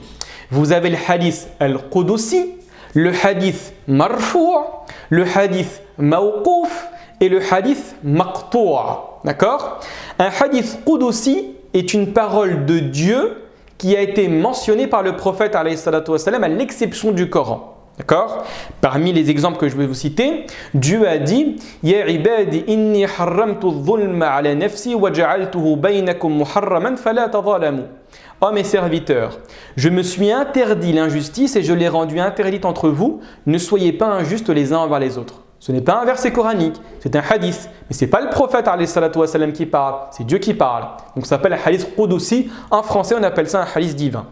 Speaker 1: Vous avez le hadith al-Qudusi, le hadith marfou', le hadith mawqouf et le hadith maqtou'. D'accord? Un hadith Qudusi est une parole de Dieu qui a été mentionnée par le prophète alayhi salatu wassalam à l'exception du Coran. D'accord? Parmi les exemples que je vais vous citer, Dieu a dit Ya ibadi inni harramtu dhulma ala nafsi wa ja'altuhu baynakum muharraman fala tadhalamu. Oh mes serviteurs, je me suis interdit l'injustice et je l'ai rendue interdite entre vous. Ne soyez pas injustes les uns envers les autres. Ce n'est pas un verset coranique, c'est un hadith. Mais ce n'est pas le prophète alayhi salatu wassalam qui parle, c'est Dieu qui parle. Donc ça s'appelle un hadith qudusi. En français, on appelle ça un hadith divin.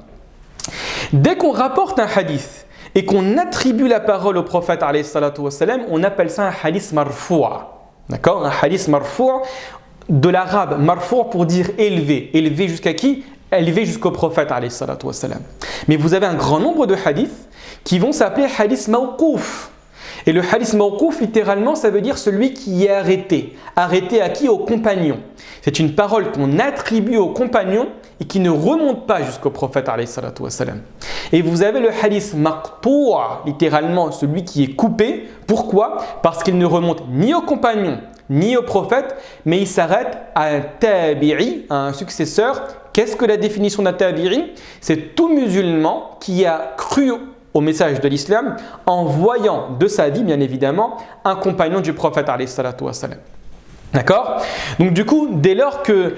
Speaker 1: Dès qu'on rapporte un hadith et qu'on attribue la parole au prophète alayhi salatu wassalam, on appelle ça un hadith marfoua. D'accord? Un hadith marfou' de l'arabe marfou' pour dire élevé. Élevé jusqu'à qui? Élevé jusqu'au prophète alayhi salatu wassalam. Mais vous avez un grand nombre de hadiths qui vont s'appeler hadith mawqouf. Et le hadith mawqouf, littéralement, ça veut dire celui qui est arrêté. Arrêté à qui? Au compagnon. C'est une parole qu'on attribue au compagnon et qui ne remonte pas jusqu'au prophète alayhi salatu wassalam. Et vous avez le hadith maqtou', littéralement celui qui est coupé. Pourquoi? Parce qu'il ne remonte ni au compagnon ni au prophète, mais il s'arrête à un tabi'i, à un successeur. Qu'est-ce que la définition d'un tabi'i? C'est tout musulman qui a cru au message de l'islam en voyant de sa vie, bien évidemment, un compagnon du prophète alayhi salatu wassalam. D'accord? Donc du coup, dès lors que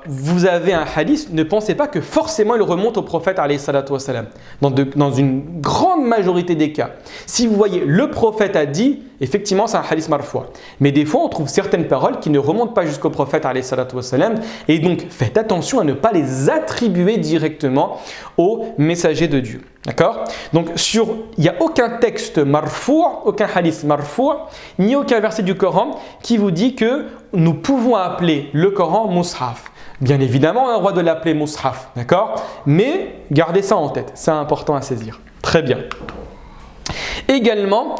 Speaker 1: vous avez un hadith, ne pensez pas que forcément il remonte au prophète alayhi salatu wassalam. Dans une grande majorité des cas. Si vous voyez le prophète a dit, effectivement c'est un hadith marfou'. Mais des fois on trouve certaines paroles qui ne remontent pas jusqu'au prophète alayhi salatu wassalam. Et donc faites attention à ne pas les attribuer directement au messager de Dieu. D'accord? Donc il n'y a aucun texte marfou', aucun hadith marfou', ni aucun verset du Coran qui vous dit que nous pouvons appeler le Coran mushaf. Bien évidemment, on a le droit de l'appeler mushaf, d'accord? Mais gardez ça en tête, c'est important à saisir. Très bien. Également,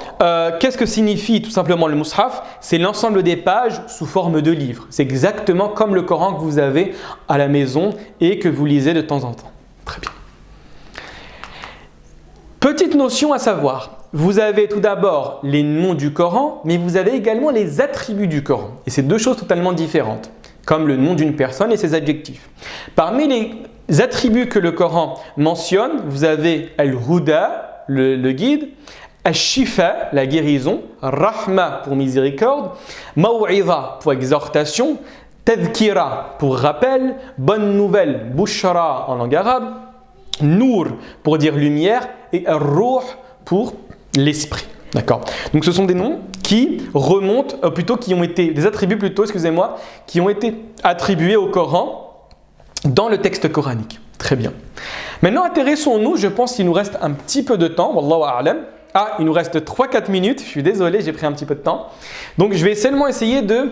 Speaker 1: qu'est-ce que signifie tout simplement le mushaf? C'est l'ensemble des pages sous forme de livre. C'est exactement comme le Coran que vous avez à la maison et que vous lisez de temps en temps. Très bien. Petite notion à savoir, vous avez tout d'abord les noms du Coran, mais vous avez également les attributs du Coran. Et c'est deux choses totalement différentes, comme le nom d'une personne et ses adjectifs. Parmi les attributs que le Coran mentionne, vous avez Al-Huda, le guide, Al-Shifa, la guérison, Rahma pour miséricorde, Maw'idha pour exhortation, Tadhkira pour rappel, bonne nouvelle, Bushra en langue arabe, Nour pour dire lumière et Ar-Ruh pour l'esprit. D'accord? Donc ce sont des noms qui remontent, qui ont été, des attributs plutôt, excusez-moi, qui ont été attribués au Coran dans le texte coranique. Très bien. Maintenant intéressons-nous, je pense qu'il nous reste un petit peu de temps, Wallahu a'lam. Ah, il nous reste 3-4 minutes, je suis désolé, j'ai pris un petit peu de temps. Donc je vais seulement essayer de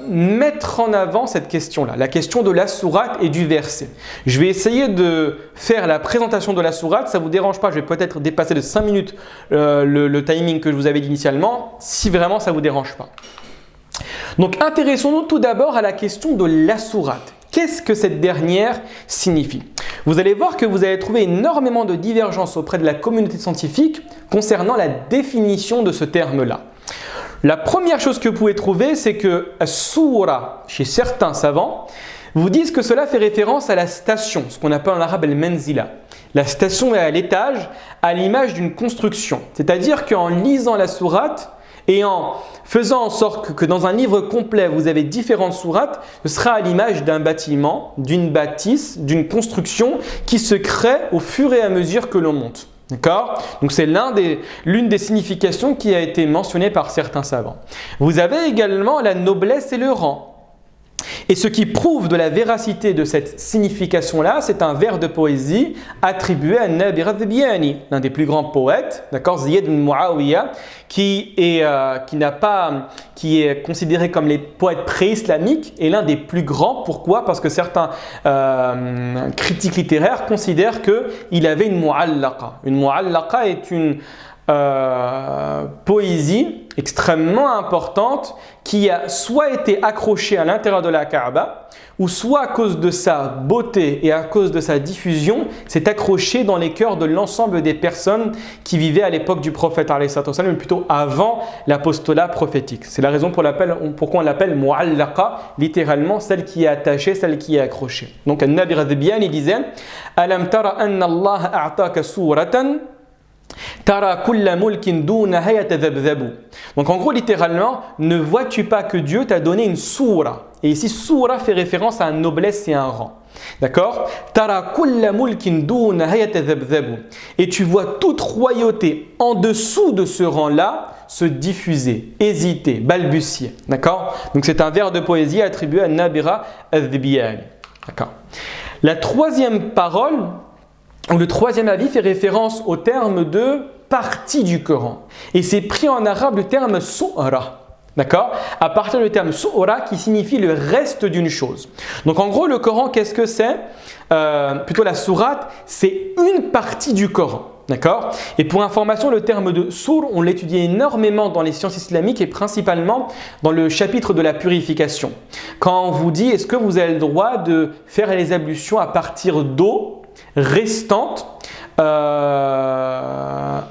Speaker 1: mettre en avant cette question-là, la question de la sourate et du verset. Je vais essayer de faire la présentation de la sourate, ça ne vous dérange pas, je vais peut-être dépasser de 5 minutes le timing que je vous avais dit initialement, si vraiment ça ne vous dérange pas. Donc intéressons-nous tout d'abord à la question de la sourate. Qu'est-ce que cette dernière signifie? Vous allez voir que vous allez trouver énormément de divergences auprès de la communauté scientifique concernant la définition de ce terme-là. La première chose que vous pouvez trouver, c'est que Soura, chez certains savants, vous disent que cela fait référence à la station, ce qu'on appelle en arabe al-manzila. La station est à l'étage, à l'image d'une construction. C'est-à-dire qu'en lisant la sourate, et en faisant en sorte que dans un livre complet, vous avez différentes sourates, ce sera à l'image d'un bâtiment, d'une bâtisse, d'une construction qui se crée au fur et à mesure que l'on monte. D'accord? Donc c'est l'une des significations qui a été mentionnée par certains savants. Vous avez également la noblesse et le rang. Et ce qui prouve de la véracité de cette signification-là, c'est un vers de poésie attribué à Nabir al-Dhibyani, l'un des plus grands poètes, d'accord, Ziyad ibn Muawiyah, qui est considéré comme les poètes pré-islamiques et l'un des plus grands. Pourquoi? Parce que certains critiques littéraires considèrent qu'il avait une mu'allaqa. Une mu'allaqa est une poésie extrêmement importante qui a soit été accrochée à l'intérieur de la Kaaba ou soit à cause de sa beauté et à cause de sa diffusion s'est accrochée dans les cœurs de l'ensemble des personnes qui vivaient à l'époque du prophète mais plutôt avant l'apostolat prophétique. C'est la raison pourquoi on l'appelle mu'allaqa, littéralement celle qui est attachée, celle qui est accrochée. Donc An-Nabir al-Dhibyani disait Alam tara anna Allah a'taka suratan Tara kulla mulkin dunaha yatadhabdhabu. Donc en gros littéralement, ne vois-tu pas que Dieu t'a donné une soura? Et ici soura fait référence à une noblesse et un rang. D'accord? Tara kulla mulkin dunaha yatadhabdhabu. Et tu vois toute royauté en dessous de ce rang-là se diffuser, hésiter, balbutier. D'accord? Donc c'est un vers de poésie attribué à Nabira al-Dhibyani. D'accord? La troisième parole ou le troisième avis fait référence au terme de partie du Coran. Et c'est pris en arabe le terme soura. D'accord? À partir du terme soura qui signifie le reste d'une chose. Donc en gros, le Coran, qu'est-ce que c'est? Plutôt la sourate, c'est une partie du Coran. D'accord? Et pour information, le terme de sour, on l'étudie énormément dans les sciences islamiques et principalement dans le chapitre de la purification. Quand on vous dit, est-ce que vous avez le droit de faire les ablutions à partir d'eau restante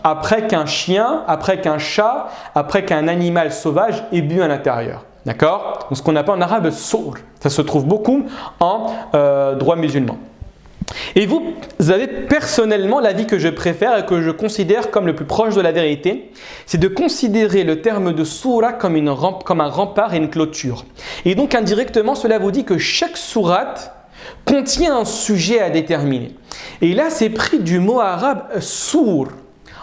Speaker 1: après qu'un chien, après qu'un chat, après qu'un animal sauvage ait bu à l'intérieur. D'accord? Donc ce qu'on appelle en arabe sour. Ça se trouve beaucoup en droit musulman. Et vous avez personnellement l'avis que je préfère et que je considère comme le plus proche de la vérité, c'est de considérer le terme de sourate comme un rempart et une clôture. Et donc indirectement, cela vous dit que chaque sourate contient un sujet à déterminer. Et là, c'est pris du mot arabe sour.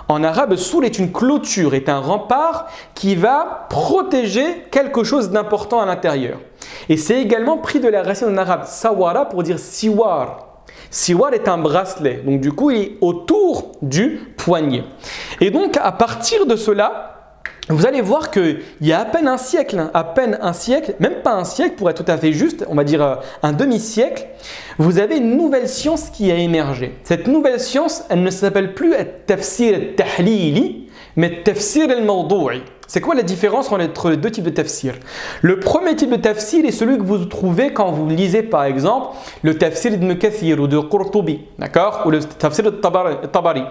Speaker 1: En arabe, sour est une clôture, est un rempart qui va protéger quelque chose d'important à l'intérieur. Et c'est également pris de la racine en arabe sawara pour dire siwar. Siwar est un bracelet, donc du coup il est autour du poignet. Et donc à partir de cela, vous allez voir qu'il y a à peine un siècle, même pas un siècle pour être tout à fait juste, on va dire un demi-siècle, vous avez une nouvelle science qui a émergé. Cette nouvelle science, elle ne s'appelle plus tafsir al-tahlili, mais tafsir al-mawdou'i. C'est quoi la différence entre les deux types de tafsir? Le premier type de tafsir est celui que vous trouvez quand vous lisez par exemple le tafsir d'Ibn Kathir ou de Qurtubi, d'accord? Ou le tafsir de Tabari.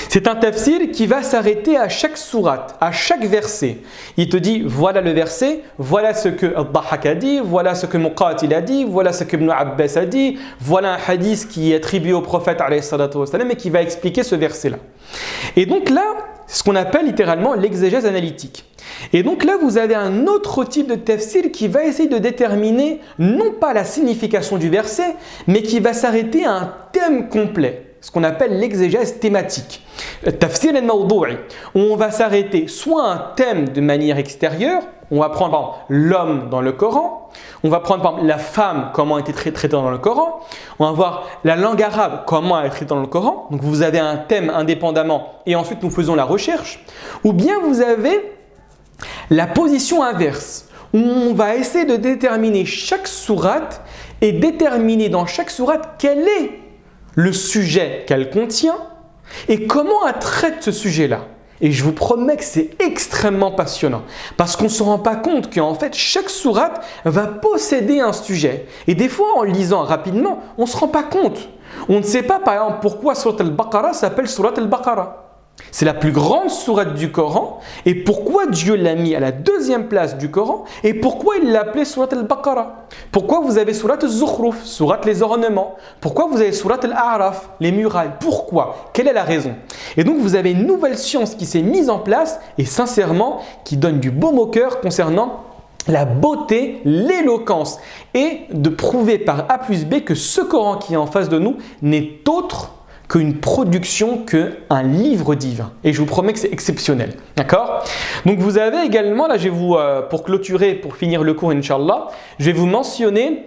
Speaker 1: C'est un tafsir qui va s'arrêter à chaque sourate, à chaque verset. Il te dit, voilà le verset, voilà ce que Al-Dahhak a dit, voilà ce que Muqatil a dit, voilà ce que Ibn Abbas a dit, voilà un hadith qui est attribué au prophète et qui va expliquer ce verset-là. Et donc là, c'est ce qu'on appelle littéralement l'exégèse analytique. Et donc là, vous avez un autre type de tafsir qui va essayer de déterminer non pas la signification du verset, mais qui va s'arrêter à un thème complet. Ce qu'on appelle l'exégèse thématique. Tafsir al-mawdou'i, où on va s'arrêter soit à un thème de manière extérieure, on va prendre par exemple l'homme dans le Coran, on va prendre par exemple la femme, comment a été traitée dans le Coran, on va voir la langue arabe, comment elle est traitée dans le Coran, donc vous avez un thème indépendamment et ensuite nous faisons la recherche, ou bien vous avez la position inverse, où on va essayer de déterminer chaque sourate et déterminer dans chaque sourate quel est le sujet qu'elle contient et comment elle traite ce sujet-là. Et je vous promets que c'est extrêmement passionnant parce qu'on ne se rend pas compte qu'en fait chaque sourate va posséder un sujet. Et des fois en lisant rapidement, on ne se rend pas compte. On ne sait pas par exemple pourquoi Surat al-Baqarah s'appelle Surat al-Baqarah. C'est la plus grande sourate du Coran et pourquoi Dieu l'a mis à la deuxième place du Coran et pourquoi il l'a appelé Surat al-Baqarah. Pourquoi vous avez Surat al-Zukhruf, Surat les ornements. Pourquoi vous avez Surat al-A'raf, les murailles. Pourquoi? Quelle est la raison? Et donc vous avez une nouvelle science qui s'est mise en place et sincèrement qui donne du baume au cœur concernant la beauté, l'éloquence et de prouver par A plus B que ce Coran qui est en face de nous n'est autre qu'une production, qu'un livre divin. Et je vous promets que c'est exceptionnel. D'accord? Donc vous avez également, là je vais vous, pour clôturer, pour finir le cours Inch'Allah, je vais vous mentionner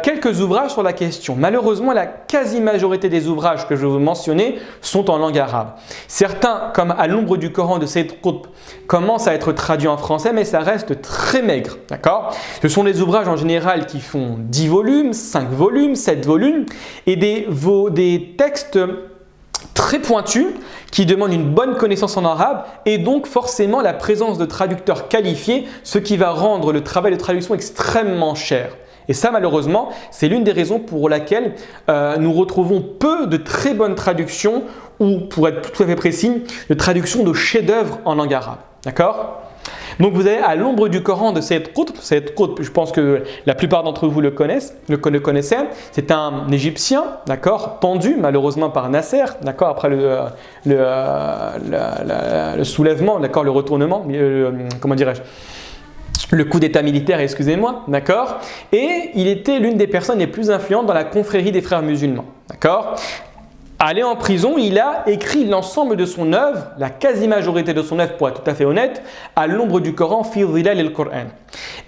Speaker 1: quelques ouvrages sur la question. Malheureusement, la quasi-majorité des ouvrages que je vais vous mentionner sont en langue arabe. Certains, comme À l'ombre du Coran de Sayyid Qutb, commencent à être traduits en français, mais ça reste très maigre. D'accord? Ce sont des ouvrages en général qui font 10 volumes, 5 volumes, 7 volumes, et des textes très pointus qui demandent une bonne connaissance en arabe et donc forcément la présence de traducteurs qualifiés, ce qui va rendre le travail de traduction extrêmement cher. Et ça malheureusement, c'est l'une des raisons pour laquelle nous retrouvons peu de très bonnes traductions ou pour être tout à fait précis, de traductions de chefs-d'œuvre en langue arabe. D'accord ? Donc vous avez À l'ombre du Coran de Sayyid Qutb. Sayyid Qutb, je pense que la plupart d'entre vous le connaissez. C'est un Égyptien, d'accord, pendu malheureusement par Nasser, d'accord, après le soulèvement, d'accord, le retournement, comment dirais-je, le coup d'état militaire, excusez-moi, d'accord. Et il était l'une des personnes les plus influentes dans la confrérie des frères musulmans, d'accord. Allé en prison, il a écrit l'ensemble de son œuvre, la quasi-majorité de son œuvre pour être tout à fait honnête, À l'ombre du Coran, fi dhilal al-Qur'an.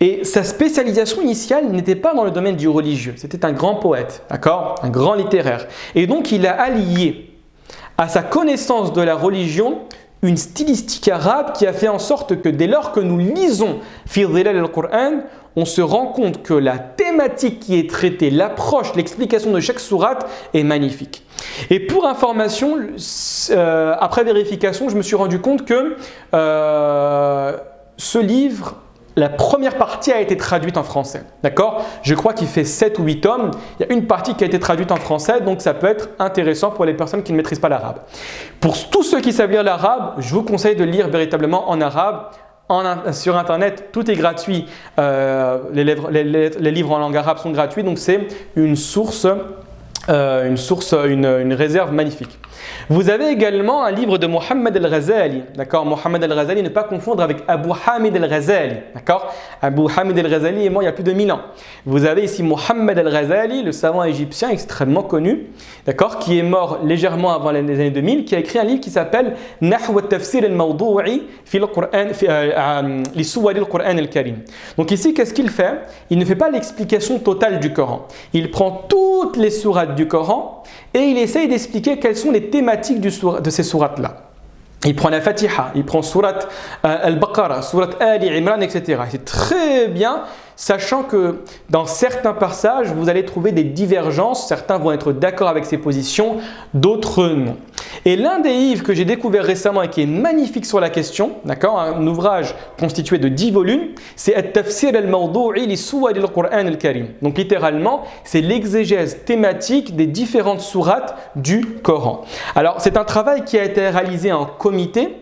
Speaker 1: Et sa spécialisation initiale n'était pas dans le domaine du religieux, c'était un grand poète, d'accord, un grand littéraire. Et donc il a allié à sa connaissance de la religion une stylistique arabe qui a fait en sorte que dès lors que nous lisons fi dhilal al-Qur'an, on se rend compte que la thématique qui est traitée, l'approche, l'explication de chaque sourate est magnifique. Et pour information, après vérification, je me suis rendu compte que ce livre, la première partie a été traduite en français. D'accord ? Je crois qu'il fait 7 ou 8 tomes. Il y a une partie qui a été traduite en français, donc ça peut être intéressant pour les personnes qui ne maîtrisent pas l'arabe. Pour tous ceux qui savent lire l'arabe, je vous conseille de lire véritablement en arabe. Sur Internet, tout est gratuit. Les livres en langue arabe sont gratuits, donc c'est une réserve magnifique. Vous avez également un livre de Mohammed al-Ghazali, d'accord? Mohammed al-Ghazali, ne pas confondre avec Abu Hamid al-Ghazali, d'accord? Abu Hamid al-Ghazali est mort il y a plus de 1000 ans. Vous avez ici Mohammed al-Ghazali, le savant égyptien extrêmement connu, d'accord? Qui est mort légèrement avant les années 2000, qui a écrit un livre qui s'appelle Nahw al-Tafsir al-Mawdou'i li Suwar al-Qur'an al-Karim. Donc ici, qu'est-ce qu'il fait? Il ne fait pas l'explication totale du Coran. Il prend toutes les sourates du Coran et il essaye d'expliquer quelles sont les thématiques de ces sourates-là. Il prend la Fatiha, il prend sourate Al-Baqarah, sourate Ali Imran, etc. C'est très bien, sachant que dans certains passages, vous allez trouver des divergences. Certains vont être d'accord avec ces positions, d'autres non. Et l'un des livres que j'ai découvert récemment et qui est magnifique sur la question, d'accord, un ouvrage constitué de 10 volumes, c'est At-Tafsir al-Mawdou'i li Suwar al-Qur'an al-Karim. Donc littéralement, c'est l'exégèse thématique des différentes sourates du Coran. Alors, c'est un travail qui a été réalisé en comité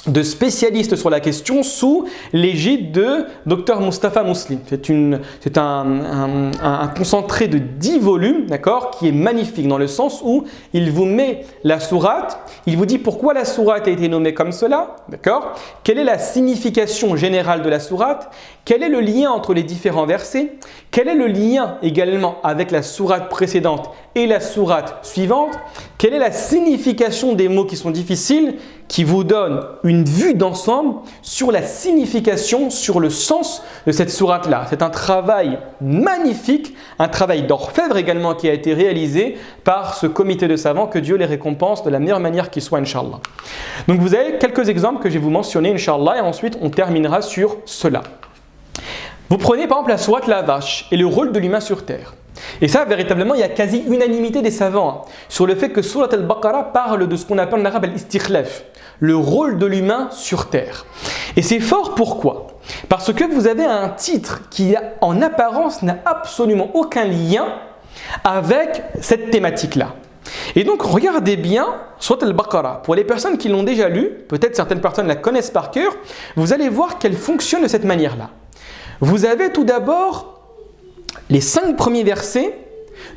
Speaker 1: de spécialistes sur la question sous l'égide de Dr Mustapha Muslim. C'est un concentré de 10 volumes, d'accord, qui est magnifique dans le sens où il vous met la sourate, il vous dit pourquoi la sourate a été nommée comme cela, d'accord, quelle est la signification générale de la sourate, quel est le lien entre les différents versets, quel est le lien également avec la sourate précédente et la sourate suivante, quelle est la signification des mots qui sont difficiles, qui vous donne une vue d'ensemble sur la signification, sur le sens de cette sourate-là. C'est un travail magnifique, un travail d'orfèvre également qui a été réalisé par ce comité de savants, que Dieu les récompense de la meilleure manière qui soit, Inch'Allah. Donc vous avez quelques exemples que je vais vous mentionner, Inch'Allah, et ensuite on terminera sur cela. Vous prenez par exemple la sourate La Vache et le rôle de l'humain sur terre. Et ça, véritablement, il y a quasi unanimité des savants sur le fait que Surat al-Baqarah parle de ce qu'on appelle en arabe al-istikhlaf, le rôle de l'humain sur terre. Et c'est fort, pourquoi? Parce que vous avez un titre qui, en apparence, n'a absolument aucun lien avec cette thématique-là. Et donc, regardez bien Surat al-Baqarah. Pour les personnes qui l'ont déjà lu, peut-être certaines personnes la connaissent par cœur, vous allez voir qu'elle fonctionne de cette manière-là. Vous avez tout d'abord les 5 premiers versets.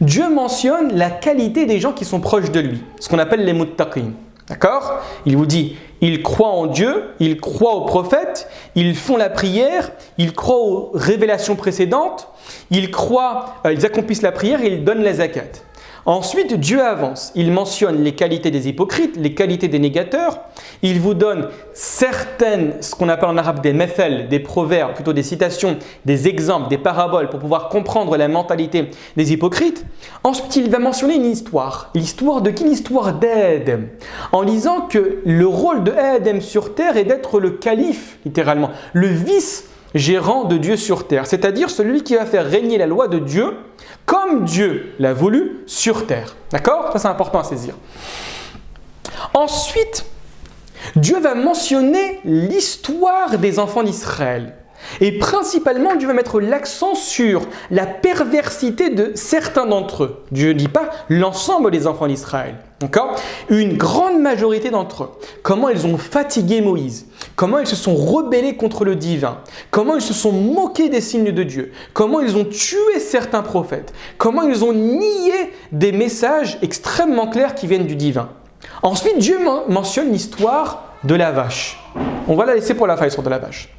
Speaker 1: Dieu mentionne la qualité des gens qui sont proches de lui, ce qu'on appelle les muttaqin. D'accord? Il vous dit, ils croient en Dieu, ils croient aux prophètes, ils font la prière, ils croient aux révélations précédentes, ils accomplissent la prière et ils donnent la zakat. Ensuite, Dieu avance. Il mentionne les qualités des hypocrites, les qualités des négateurs. Il vous donne certaines, ce qu'on appelle en arabe des mathal, des proverbes, plutôt des citations, des exemples, des paraboles pour pouvoir comprendre la mentalité des hypocrites. Ensuite, il va mentionner une histoire. L'histoire de qui? L'histoire d'Adam. En disant que le rôle de Adam sur terre est d'être le calife, littéralement, le vice-gérant de Dieu sur terre. C'est-à-dire celui qui va faire régner la loi de Dieu comme Dieu l'a voulu sur terre. D'accord? Ça, c'est important à saisir. Ensuite, Dieu va mentionner l'histoire des enfants d'Israël. Et principalement, Dieu va mettre l'accent sur la perversité de certains d'entre eux. Dieu ne dit pas l'ensemble des enfants d'Israël. D'accord? Une grande majorité d'entre eux. Comment ils ont fatigué Moïse. Comment ils se sont rebellés contre le divin. Comment ils se sont moqués des signes de Dieu. Comment ils ont tué certains prophètes. Comment ils ont nié des messages extrêmement clairs qui viennent du divin. Ensuite, Dieu mentionne l'histoire de la vache. On va la laisser pour la fin, l'histoire de la vache.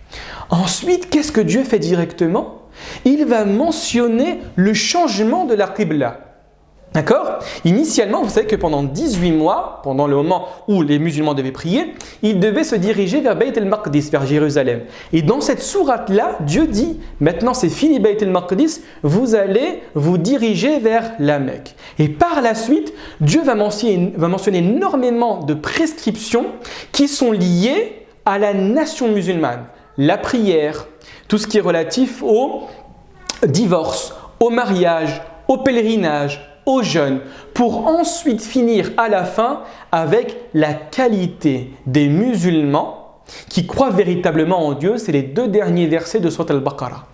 Speaker 1: Ensuite, qu'est-ce que Dieu fait directement? Il va mentionner le changement de la qibla. D'accord? Initialement, vous savez que pendant 18 mois, pendant le moment où les musulmans devaient prier, ils devaient se diriger vers Bayt el-Maqdis, vers Jérusalem. Et dans cette sourate-là, Dieu dit, maintenant c'est fini Bayt el-Maqdis, vous allez vous diriger vers la Mecque. Et par la suite, Dieu va mentionner énormément de prescriptions qui sont liées à la nation musulmane. La prière, tout ce qui est relatif au divorce, au mariage, au pèlerinage, aux jeunes, pour ensuite finir à la fin avec la qualité des musulmans qui croient véritablement en Dieu. C'est les 2 derniers versets de Sourate Al-Baqarah.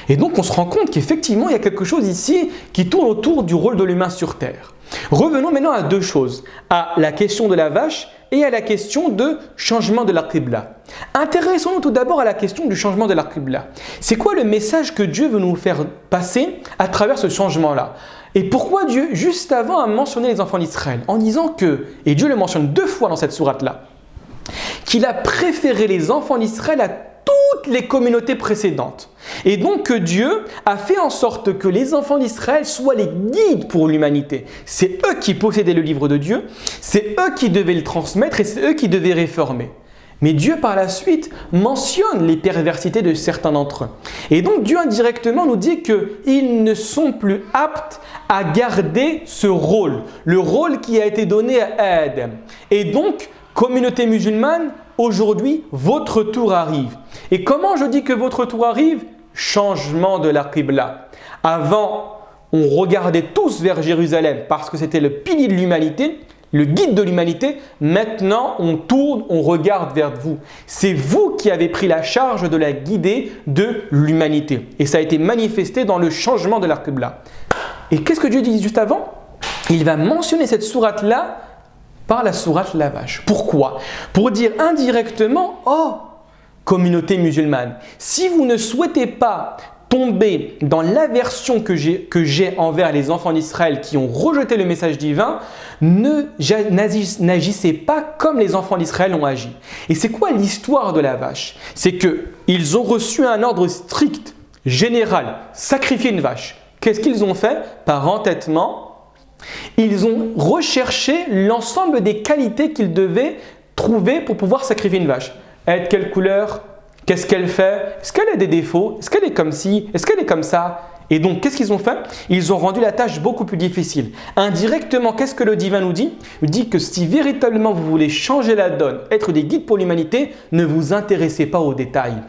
Speaker 1: Et donc on se rend compte qu'effectivement il y a quelque chose ici qui tourne autour du rôle de l'humain sur terre. Revenons maintenant à 2 choses, à la question de la vache et à la question de changement de la Qibla. Intéressons-nous tout d'abord à la question du changement de la Qibla. C'est quoi le message que Dieu veut nous faire passer à travers ce changement-là? Et pourquoi Dieu, juste avant, a mentionné les enfants d'Israël en disant que, et Dieu le mentionne 2 fois dans cette sourate-là, qu'il a préféré les enfants d'Israël à toutes les communautés précédentes. Et donc que Dieu a fait en sorte que les enfants d'Israël soient les guides pour l'humanité. C'est eux qui possédaient le livre de Dieu, c'est eux qui devaient le transmettre et c'est eux qui devaient réformer. Mais Dieu par la suite mentionne les perversités de certains d'entre eux. Et donc Dieu indirectement nous dit qu'ils ne sont plus aptes à garder ce rôle, le rôle qui a été donné à Adam. Et donc, communauté musulmane, aujourd'hui, votre tour arrive. Et comment je dis que votre tour arrive? Changement de la Qibla. Avant, on regardait tous vers Jérusalem parce que c'était le pilier de l'humanité, le guide de l'humanité. Maintenant, on tourne, on regarde vers vous. C'est vous qui avez pris la charge de la guider de l'humanité. Et ça a été manifesté dans le changement de la Qibla. Et qu'est-ce que Dieu dit juste avant? Il va mentionner cette sourate-là par la sourate la vache. Pourquoi? Pour dire indirectement, oh, communauté musulmane, si vous ne souhaitez pas tomber dans l'aversion que j'ai envers les enfants d'Israël qui ont rejeté le message divin, n'agissez pas comme les enfants d'Israël ont agi. Et c'est quoi l'histoire de la vache? C'est qu'ils ont reçu un ordre strict, général, sacrifier une vache. Qu'est-ce qu'ils ont fait? Par entêtement, ils ont recherché l'ensemble des qualités qu'ils devaient trouver pour pouvoir sacrifier une vache. Elle de quelle couleur? Qu'est-ce qu'elle fait? Est-ce qu'elle a des défauts? Est-ce qu'elle est comme ci? Est-ce qu'elle est comme ça? Et donc, qu'est-ce qu'ils ont fait? Ils ont rendu la tâche beaucoup plus difficile. Indirectement, qu'est-ce que le divin nous dit? Il dit que si véritablement vous voulez changer la donne, être des guides pour l'humanité, ne vous intéressez pas aux détails.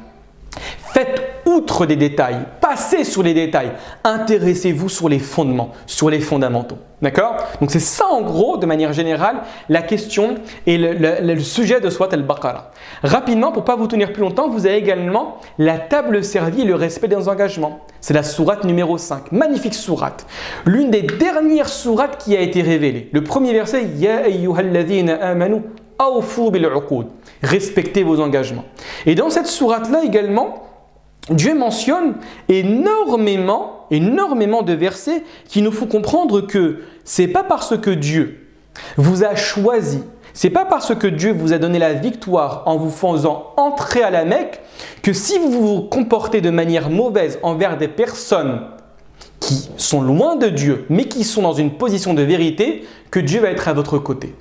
Speaker 1: Faites outre des détails, passez sur les détails, intéressez-vous sur les fondements, sur les fondamentaux. D'accord? Donc c'est ça en gros, de manière générale, la question et le sujet de Sourate Al-Baqarah. Rapidement, pour ne pas vous tenir plus longtemps, vous avez également la table servie et le respect des engagements. C'est la sourate numéro 5, magnifique sourate. L'une des dernières sourates qui a été révélée. Le premier verset, « Ya ayyuhalladhina amanu awfu bil-uqud » respectez vos engagements. Et dans cette sourate-là également, Dieu mentionne énormément de versets qui nous font comprendre que c'est pas parce que Dieu vous a choisi, c'est pas parce que Dieu vous a donné la victoire en vous faisant entrer à la Mecque que si vous vous comportez de manière mauvaise envers des personnes qui sont loin de Dieu mais qui sont dans une position de vérité, que Dieu va être à votre côté.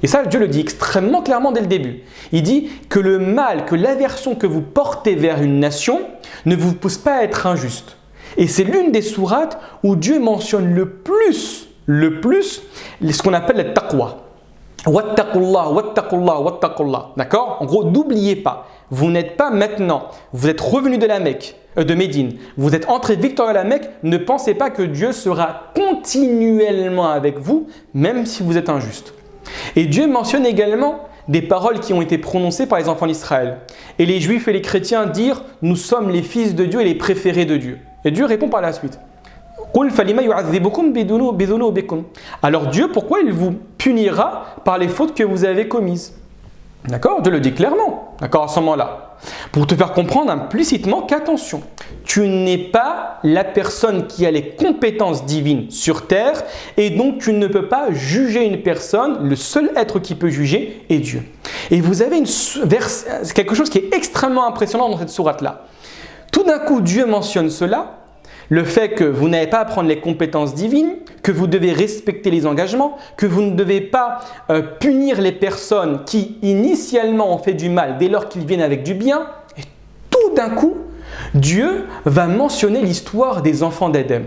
Speaker 1: Et ça, Dieu le dit extrêmement clairement dès le début. Il dit que le mal, que l'aversion que vous portez vers une nation ne vous pousse pas à être injuste. Et c'est l'une des sourates où Dieu mentionne le plus ce qu'on appelle le taqwa. Wattaqullah, wattaqullah, wattaqullah. D'accord? En gros, n'oubliez pas, vous n'êtes pas maintenant, vous êtes revenu de la Mecque, de Médine, vous êtes entré victorieux à la Mecque, ne pensez pas que Dieu sera continuellement avec vous, même si vous êtes injuste. Et Dieu mentionne également des paroles qui ont été prononcées par les enfants d'Israël. Et les Juifs et les chrétiens dirent « Nous sommes les fils de Dieu et les préférés de Dieu ». Et Dieu répond par la suite. Alors Dieu, pourquoi il vous punira par les fautes que vous avez commises? D'accord? Dieu le dit clairement, d'accord, à ce moment-là. Pour te faire comprendre implicitement qu'attention, tu n'es pas la personne qui a les compétences divines sur terre et donc tu ne peux pas juger une personne. Le seul être qui peut juger est Dieu. Et vous avez quelque chose qui est extrêmement impressionnant dans cette sourate-là. Tout d'un coup, Dieu mentionne cela le fait que vous n'avez pas à prendre les compétences divines, que vous devez respecter les engagements, que vous ne devez pas punir les personnes qui initialement ont fait du mal dès lors qu'ils viennent avec du bien. Et tout d'un coup, Dieu va mentionner l'histoire des enfants d'Adam.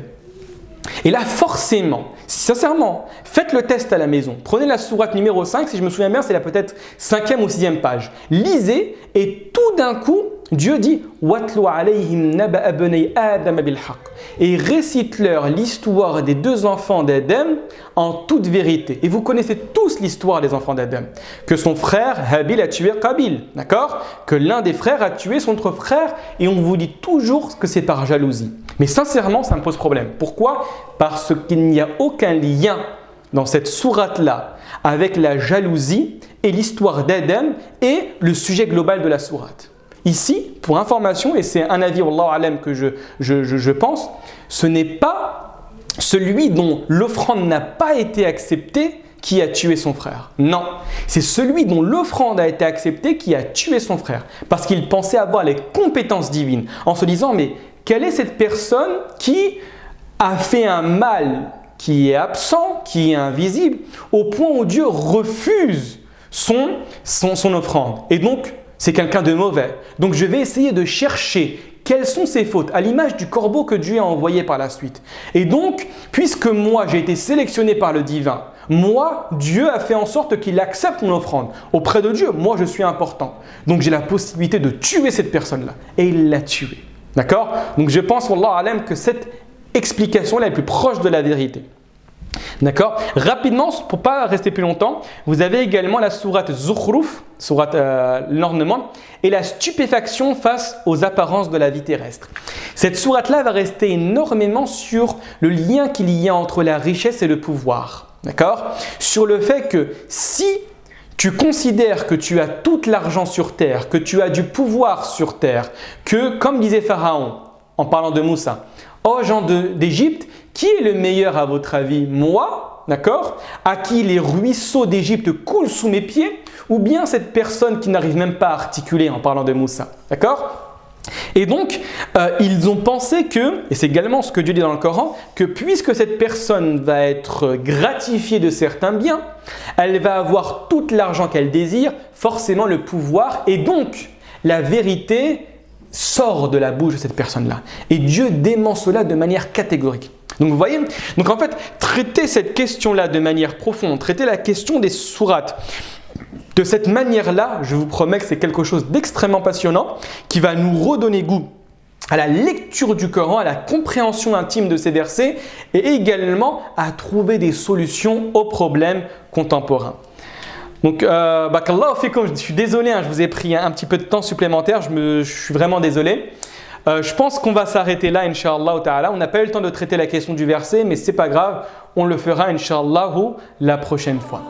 Speaker 1: Et là, forcément, sincèrement, faites le test à la maison. Prenez la sourate numéro 5, si je me souviens bien, c'est la peut-être 5e ou 6e page. Lisez et tout d'un coup, Dieu dit « Watlu alayhim naba'a bnei Adam bil haqq » et récite-leur l'histoire des deux enfants d'Adam en toute vérité. Et vous connaissez tous l'histoire des enfants d'Adam. Que son frère Habil a tué Qabil, d'accord? Que l'un des frères a tué son autre frère et on vous dit toujours que c'est par jalousie. Mais sincèrement, ça me pose problème. Pourquoi? Parce qu'il n'y a aucun lien dans cette sourate-là avec la jalousie et l'histoire d'Adam et le sujet global de la sourate. Ici, pour information, et c'est un avis, Wallahu alam, que je pense, ce n'est pas celui dont l'offrande n'a pas été acceptée qui a tué son frère. Non, c'est celui dont l'offrande a été acceptée qui a tué son frère. Parce qu'il pensait avoir les compétences divines en se disant, mais quelle est cette personne qui a fait un mal qui est absent, qui est invisible, au point où Dieu refuse son offrande. Et donc, c'est quelqu'un de mauvais. Donc, je vais essayer de chercher quelles sont ses fautes, à l'image du corbeau que Dieu a envoyé par la suite. Et donc, puisque moi, j'ai été sélectionné par le divin, moi, Dieu a fait en sorte qu'il accepte mon offrande. Auprès de Dieu, moi, je suis important. Donc, j'ai la possibilité de tuer cette personne-là. Et il l'a tuée. D'accord? Donc, je pense, wallahu alam, que cette explication-là est plus proche de la vérité. D'accord? Rapidement, pour ne pas rester plus longtemps, vous avez également la sourate Zukhruf, sourate l'ornement, et la stupéfaction face aux apparences de la vie terrestre. Cette sourate-là va rester énormément sur le lien qu'il y a entre la richesse et le pouvoir. D'accord? Sur le fait que si tu considères que tu as tout l'argent sur terre, que tu as du pouvoir sur terre, que, comme disait Pharaon en parlant de Moussa, ô gens d'Égypte, qui est le meilleur à votre avis? Moi, d'accord? À qui les ruisseaux d'Égypte coulent sous mes pieds? Ou bien cette personne qui n'arrive même pas à articuler en parlant de Moussa? D'accord? Et donc, ils ont pensé que, et c'est également ce que Dieu dit dans le Coran, que puisque cette personne va être gratifiée de certains biens, elle va avoir tout l'argent qu'elle désire, forcément le pouvoir, et donc la vérité sort de la bouche de cette personne-là. Et Dieu dément cela de manière catégorique. Donc vous voyez, donc en fait, traiter cette question-là de manière profonde, traiter la question des sourates de cette manière-là, je vous promets que c'est quelque chose d'extrêmement passionnant qui va nous redonner goût à la lecture du Coran, à la compréhension intime de ces versets et également à trouver des solutions aux problèmes contemporains. Donc, barakallahu fikum, je suis désolé, je vous ai pris un petit peu de temps supplémentaire, je suis vraiment désolé. Je pense qu'on va s'arrêter là, Inch'Allah ta'ala. On n'a pas eu le temps de traiter la question du verset, mais ce n'est pas grave, on le fera, Inch'Allah, la prochaine fois.